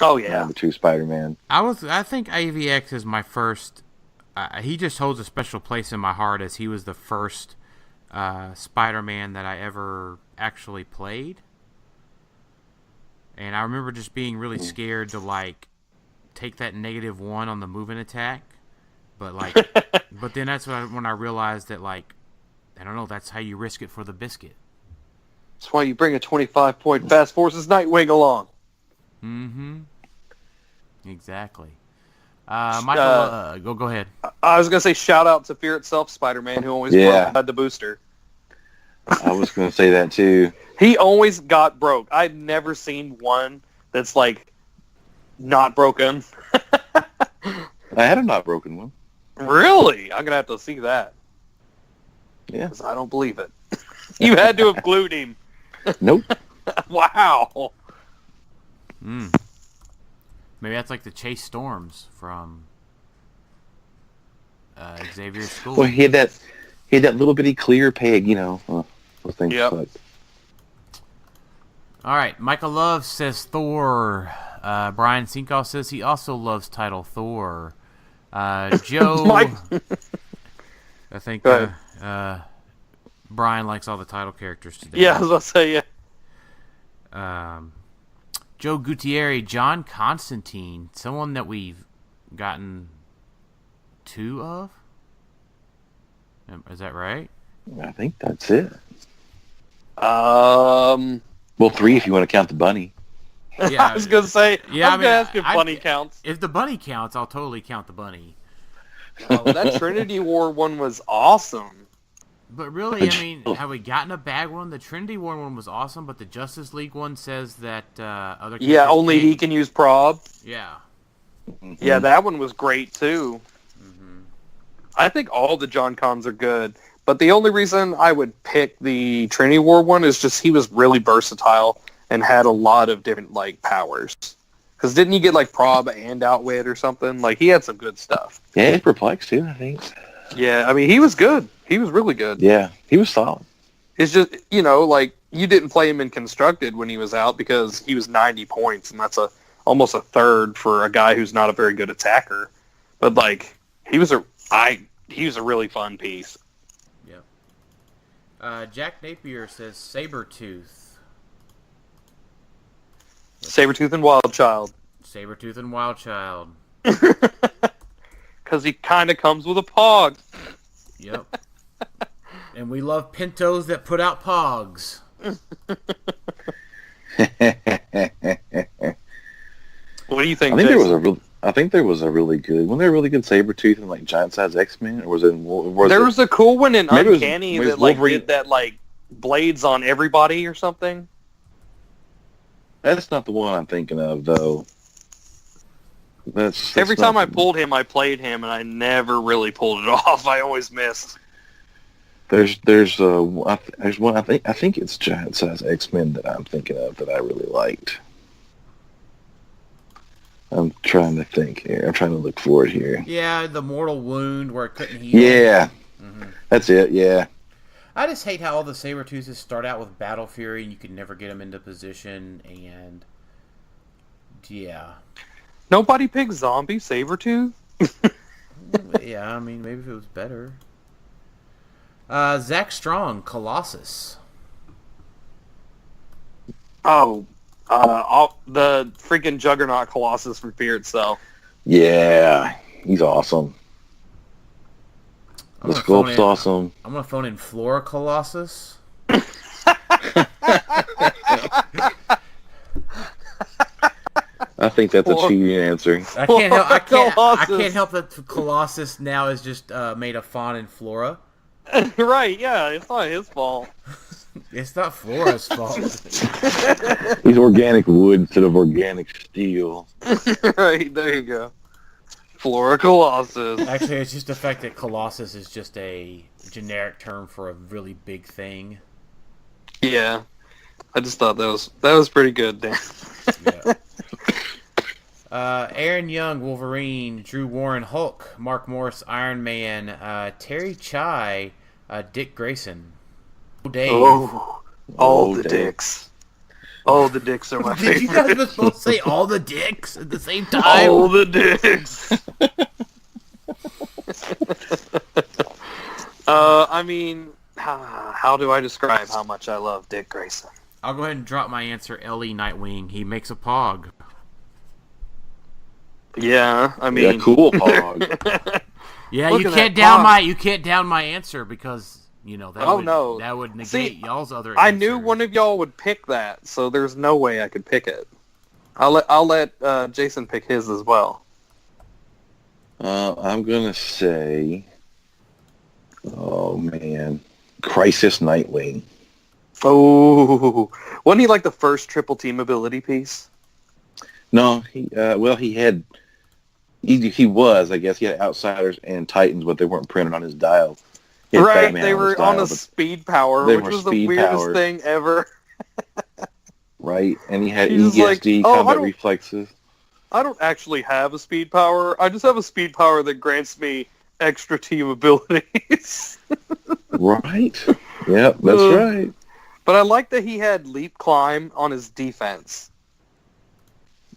Oh, yeah. Number 2 Spider-Man. I think AVX is my first. He just holds a special place in my heart as he was the first Spider-Man that I ever actually played. And I remember just being really scared to, like, take that -1 on the moving attack. But, like, but then that's when I realized that, like, I don't know, that's how you risk it for the biscuit. That's why you bring a 25-point Fast Forces Nightwing along. Mm-hmm. Exactly. Michael, go ahead. I was going to say shout out to Fear Itself Spider-Man, who always had the booster. I was going to say that too. He always got broke. I've never seen one that's, like, not broken. I had a not broken one. Really? I'm going to have to see that. Yeah. 'Cause I don't believe it. You had to have glued him. Nope. Wow. Maybe that's like the Chase Storms from Xavier's school. Well, he had that little bitty clear peg, you know. Those things sucked. All right. Michael Love says Thor. Brian Sinkoff says he also loves title Thor. Joe. Mike. I think Brian likes all the title characters today. Yeah, I was about to say, yeah. Joe Gutierrez, John Constantine, someone that we've gotten 2 of? Is that right? I think that's it. Well, 3 if you want to count the bunny. Yeah, I was going to say, yeah, I was going to ask if bunny counts. If the bunny counts, I'll totally count the bunny. Oh, that Trinity War one was awesome. But really, I mean, have we gotten a bad one? The Trinity War one was awesome, but the Justice League one says that other characters only he can use prob. Yeah. Mm-hmm. Yeah, that one was great, too. Mm-hmm. I think all the John Cons are good, but the only reason I would pick the Trinity War one is just he was really versatile and had a lot of different, like, powers. Because didn't he get, like, prob and outwit or something? Like, he had some good stuff. Yeah, he's perplexed, too, I think. Yeah, I mean, he was good. He was really good. Yeah, he was solid. It's just, you know, like, you didn't play him in Constructed when he was out because he was 90 points, and that's almost a third for a guy who's not a very good attacker. But, like, he was a really fun piece. Yep. Jack Napier says Sabretooth. Sabretooth and Wildchild. Sabretooth and Wildchild. Because he kind of comes with a pog. Yep. And we love Pintos that put out pogs. What do you think? I think there was a really good. Wasn't there a really good Sabretooth in like Giant Size X-Men, or was it? There was a cool one in Uncanny maybe it was that like Wolverine. did that like blades on everybody or something. That's not the one I'm thinking of, though. That's Every time not I pulled him, I played him, and I never really pulled it off. I always missed. There's one. I think it's Giant Size X-Men that I'm thinking of that I really liked. I'm trying to think here. I'm trying to look for it here. Yeah, the mortal wound where it couldn't heal. Yeah, that's it. Yeah. I just hate how all the Sabretooths start out with Battle Fury and you can never get them into position, and yeah. Nobody picked Zombie Sabretooth? Yeah, I mean, maybe if it was better. Zach Strong, Colossus. Oh, the freaking Juggernaut Colossus from Fear Itself. Yeah, he's awesome. The sculpt's awesome. I'm going to phone in Flora Colossus. I think that's a cheating answer. I can't help that Colossus now is just made of fawn and flora. Right, yeah, it's not his fault. It's not Flora's fault. He's organic wood instead of organic steel. Right, there you go. Flora Colossus. Actually, it's just the fact that Colossus is just a generic term for a really big thing. Yeah, I just thought that was pretty good, Dan. Yeah. Aaron Young, Wolverine. Drew Warren, Hulk. Mark Morris, Iron Man. Terry Chai, Dick Grayson. Dave. Oh, all the dicks. All the dicks are my favorite. Did you guys both say all the dicks at the same time? All the dicks. I mean, how do I describe how much I love Dick Grayson? I'll go ahead and drop my answer. Ellie Nightwing. He makes a pog. Yeah, I mean, yeah, cool pog. Yeah, you can't down my answer because that would negate y'all's other answer. I knew one of y'all would pick that, so there's no way I could pick it. I'll let Jason pick his as well. I'm gonna say, oh man, Crisis Nightwing. Oh, wasn't he like the first triple team ability piece? No, he was. I guess he had Outsiders and Titans, but they weren't printed on his dial. Right, Batman they were on a speed power, which was the weirdest thing ever. Right, and he had ESD, combat reflexes. I don't actually have a speed power. I just have a speed power that grants me extra team abilities. Right. Yep, that's right. But I like that he had leap climb on his defense.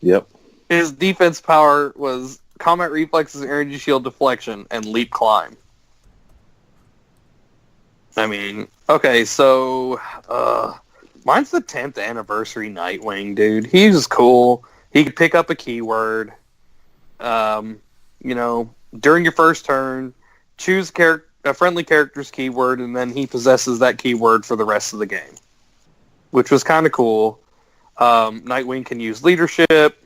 Yep. His defense power was combat reflexes, energy shield deflection, and leap climb. I mean, okay, so mine's the 10th anniversary Nightwing, dude. He's cool. He could pick up a keyword. During your first turn, choose a friendly character's keyword, and then he possesses that keyword for the rest of the game, which was kind of cool. Nightwing can use leadership.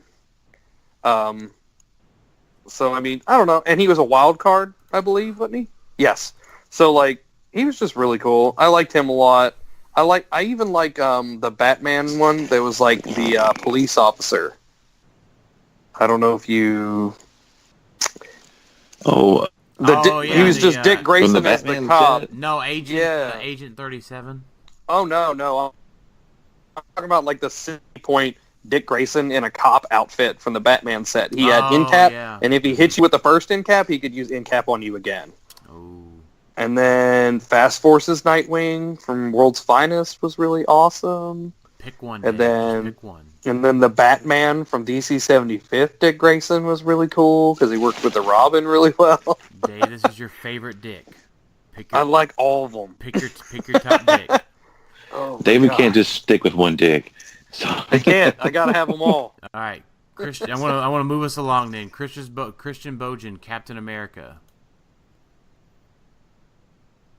So, I mean, I don't know. And he was a wild card, I believe, wasn't he? Yes. So, he was just really cool. I liked him a lot. I even like the Batman one that was the police officer. I don't know if you... He was just Dick Grayson as the cop. Set? No, Agent 37. Oh, no. I'm talking about the 60-point Dick Grayson in a cop outfit from the Batman set. He had in-cap, and if he hits you with the first in-cap, he could use in-cap on you again. Oh. And then Fast Forces Nightwing from World's Finest was really awesome. Pick one. And pick one. And then the Batman from DC 75th, Dick Grayson, was really cool because he worked with the Robin really well. Dave, this is your favorite Dick. I like all of them. Pick your top Dick. Oh, David can't just stick with one Dick. So. I can't. I gotta have them all. All right, Christian. I want to move us along then. Christian Bojan, Captain America.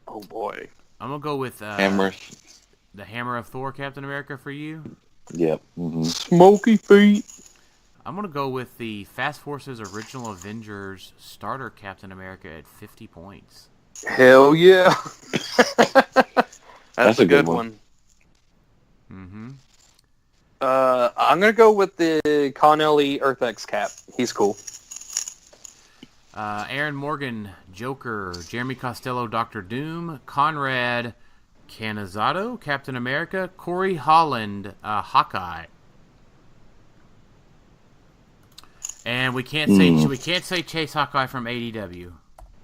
Oh boy. I'm gonna go with Hammer. The Hammer of Thor, Captain America for you. Yep. Mm-hmm. Smoky feet. I'm gonna go with the Fast Forces Original Avengers starter Captain America at 50 points. Hell yeah. That's a good one. Mm-hmm. I'm gonna go with the Connelly Earth-X Cap. He's cool. Aaron Morgan, Joker. Jeremy Costello, Doctor Doom. Conrad Canizato, Captain America. Corey Holland, Hawkeye. And we can't say Chase Hawkeye from ADW.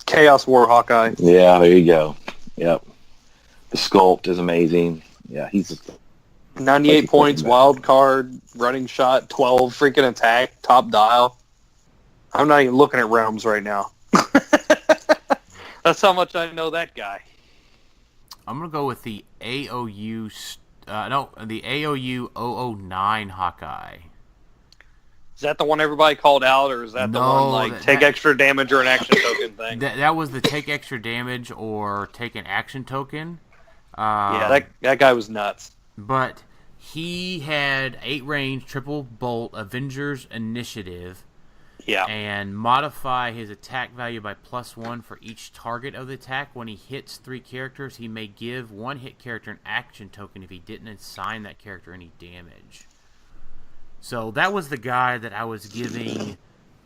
Chaos War Hawkeye. Yeah, there you go. Yep. The sculpt is amazing. Yeah, he's 98 points, wild card, running shot, 12 freaking attack, top dial. I'm not even looking at realms right now. That's how much I know that guy. I'm gonna go with the AOU. The AOU 009 Hawkeye. Is that the one everybody called out, or is that the one like take extra damage or an action token thing? That was the take extra damage or take an action token. Yeah, that guy was nuts. But he had 8 range, triple bolt, Avengers Initiative. Yeah. And modify his attack value by +1 for each target of the attack. When he hits 3 characters, he may give one hit character an action token if he didn't assign that character any damage. So that was the guy that I was giving.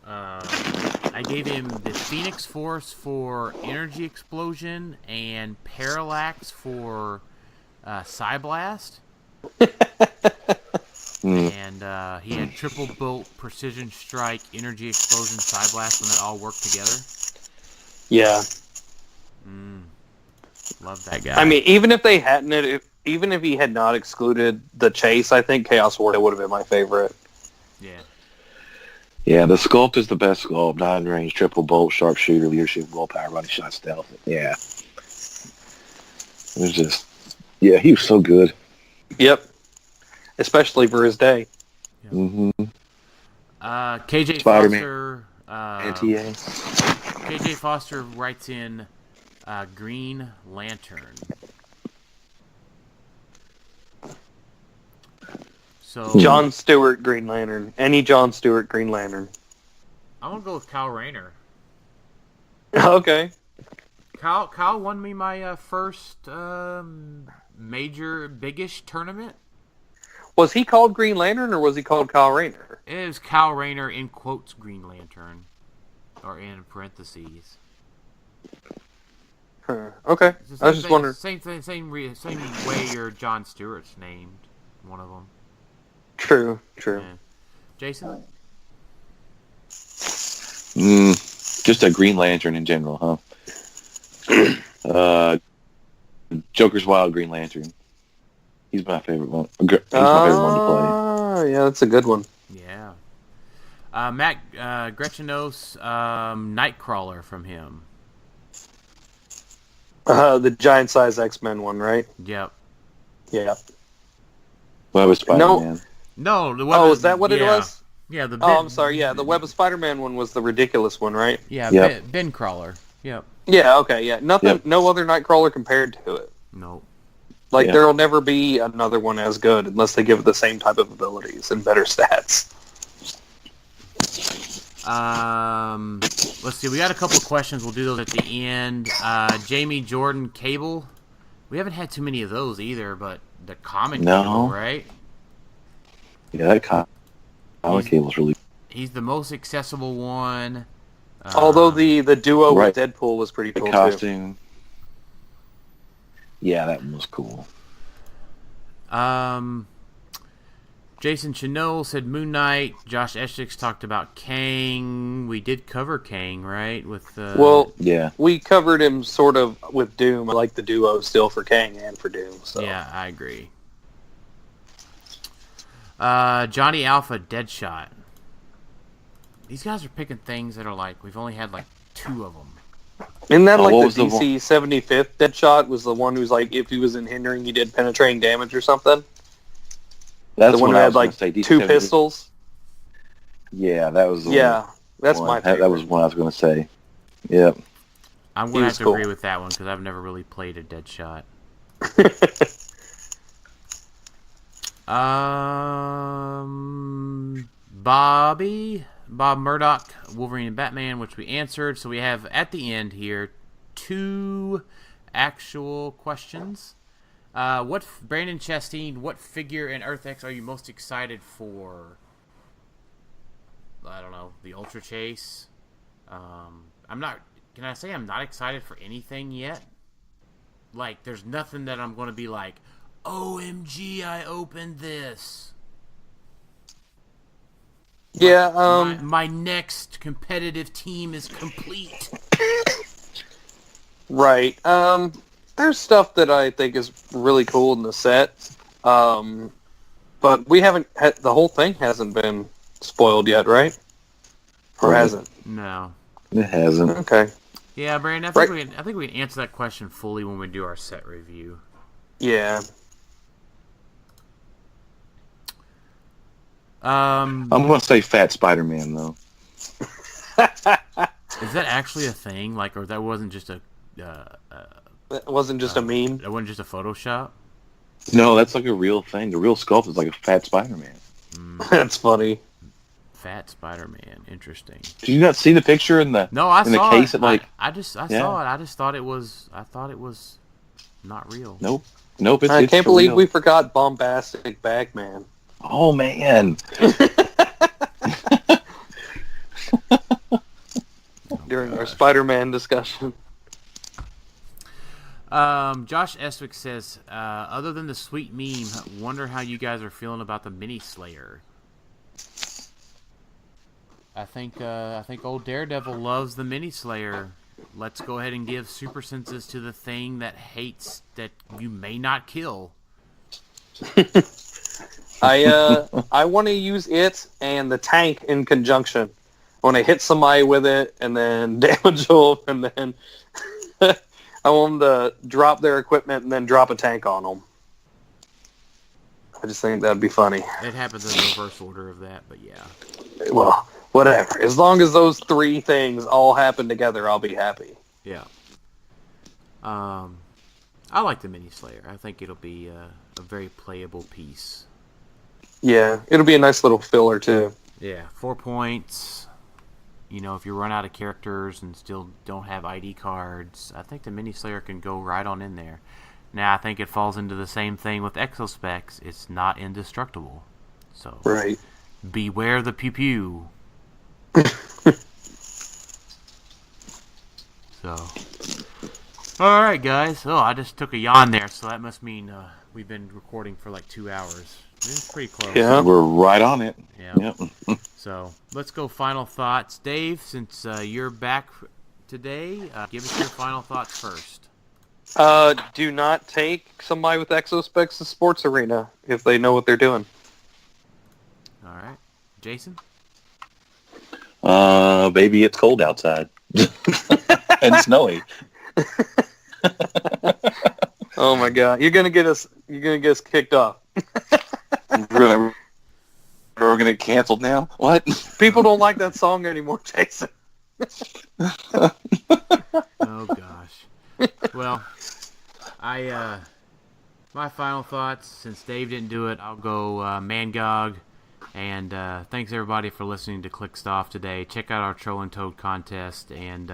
I gave him the Phoenix Force for Energy Explosion and Parallax for Psyblast. And he had Triple Bolt, Precision Strike, Energy Explosion, Psyblast, when that all worked together. Yeah. Love that guy. I mean, even if he had not excluded the chase, I think Chaos Warrior would have been my favorite. Yeah. Yeah, the sculpt is the best sculpt. 9 range, triple bolt, sharpshooter, leadership, willpower, running shot, stealth. Yeah. It was just, yeah, he was so good. Yep. Especially for his day. Yep. Mm-hmm. KJ Spider-Man. Foster. NTA. KJ Foster writes in Green Lantern. So John Stewart Green Lantern. Any John Stewart Green Lantern. I'm gonna go with Kyle Rayner. Okay. Kyle won me my first major biggish tournament. Was he called Green Lantern or was he called Kyle Rayner? It was Kyle Rayner in quotes Green Lantern, or in parentheses. Okay, I was just wondering. Same way your John Stewart's named one of them. True. Yeah. Jason? Just a Green Lantern in general, huh? Joker's Wild Green Lantern. He's my favorite one. He's my favorite one to play. Yeah, that's a good one. Yeah. Matt Grechinos, Nightcrawler from him. The giant size X-Men one, right? Yep. Yeah. Well, it was Spider-Man. No. Is that what it was? Yeah. I'm sorry. Yeah, the Web of Spider-Man one was the ridiculous one, right? Yeah. Yep. Ben Crawler. Yep. Yeah. Okay. Yeah. Nothing. Yep. No other Nightcrawler compared to it. No. Like there will never be another one as good unless they give it the same type of abilities and better stats. Let's see. We got a couple of questions. We'll do those at the end. Jamie Jordan Cable. We haven't had too many of those either, but the comic Cable, right? Yeah, that comic Cable's really. He's the most accessible one. Although the duo with Deadpool was pretty cool the costume. Too. Yeah, that one was cool. Jason Chanel said Moon Knight. Josh Essex talked about Kang. We did cover Kang, right? We covered him sort of with Doom. I like the duo still for Kang and for Doom. So. Yeah, I agree. Johnny Alpha, Deadshot. These guys are picking things that are like, we've only had like 2 of them. Isn't that like the DC 75th Deadshot was the one who's like, if he was in hindering, he did penetrating damage or something? That's the one who had like 2 pistols? Yeah, that was the one. That's my favorite. That was one I was going to say. Yep. I'm going to have to agree with that one because I've never really played a Deadshot. Bob Murdoch, Wolverine and Batman, which we answered. So we have, at the end here, 2 actual questions. Brandon Chastain, what figure in Earth X are you most excited for? I don't know, the Ultra Chase. Can I say I'm not excited for anything yet? Like, there's nothing that I'm going to be like, OMG, I opened this. Yeah, my next competitive team is complete. Right. The there's stuff that I think is really cool in the set, but we haven't the whole thing hasn't been spoiled yet, right? Or hasn't? No. It hasn't. Okay. Yeah, Brandon, I think we can answer that question fully when we do our set review. Yeah. I'm gonna say Fat Spider-Man though. Is that actually a thing? Like, or that wasn't just a? It wasn't just a meme. That wasn't just a Photoshop. No, that's like a real thing. The real sculpt is like a Fat Spider-Man. That's funny. Fat Spider-Man, interesting. Did you not see the picture in the I saw case? it. I saw it. I just thought it was. I thought it was not real. Nope. I It's can't for believe real. we forgot Bombastic Bagman. Oh man. During our Spider-Man discussion. Josh Eswick says, other than the sweet meme, wonder how you guys are feeling about the Mini Slayer. I think old Daredevil loves the Mini Slayer. Let's go ahead and give super senses to the thing that hates that you may not kill. I want to use it and the tank in conjunction. I want to hit somebody with it and then damage them, and then I want them to drop their equipment and then drop a tank on them. I just think that'd be funny. It happens in reverse order of that, but yeah. Well, whatever. As long as those three things all happen together, I'll be happy. Yeah. I like the Mini Slayer. I think it'll be a very playable piece. Yeah, it'll be a nice little filler too. Yeah, 4 points. You know, if you run out of characters and still don't have ID cards, I think the Mini Slayer can go right on in there. Now, I think it falls into the same thing with Exospecs. It's not indestructible. So, Right. beware the pew pew. So, all right, guys. Oh, I just took a yawn there, so that must mean we've been recording for like 2 hours. It's pretty close. Yeah. We're right on it. Yeah. Yep. So let's go final thoughts. Dave, since you're back today, give us your final thoughts first. Do not take somebody with Exospecs to sports arena if they know what they're doing. All right. Jason? Baby, it's cold outside. And snowy. Oh my god. You're gonna get us kicked off. We're gonna get canceled now? What? People don't like that song anymore, Jason. Oh, gosh. Well, my final thoughts, since Dave didn't do it, I'll go Mangog. And thanks, everybody, for listening to Clixed Off today. Check out our Troll and Toad contest, and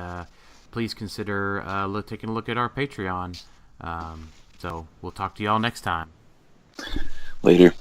please consider taking a look at our Patreon. So we'll talk to y'all next time. Later.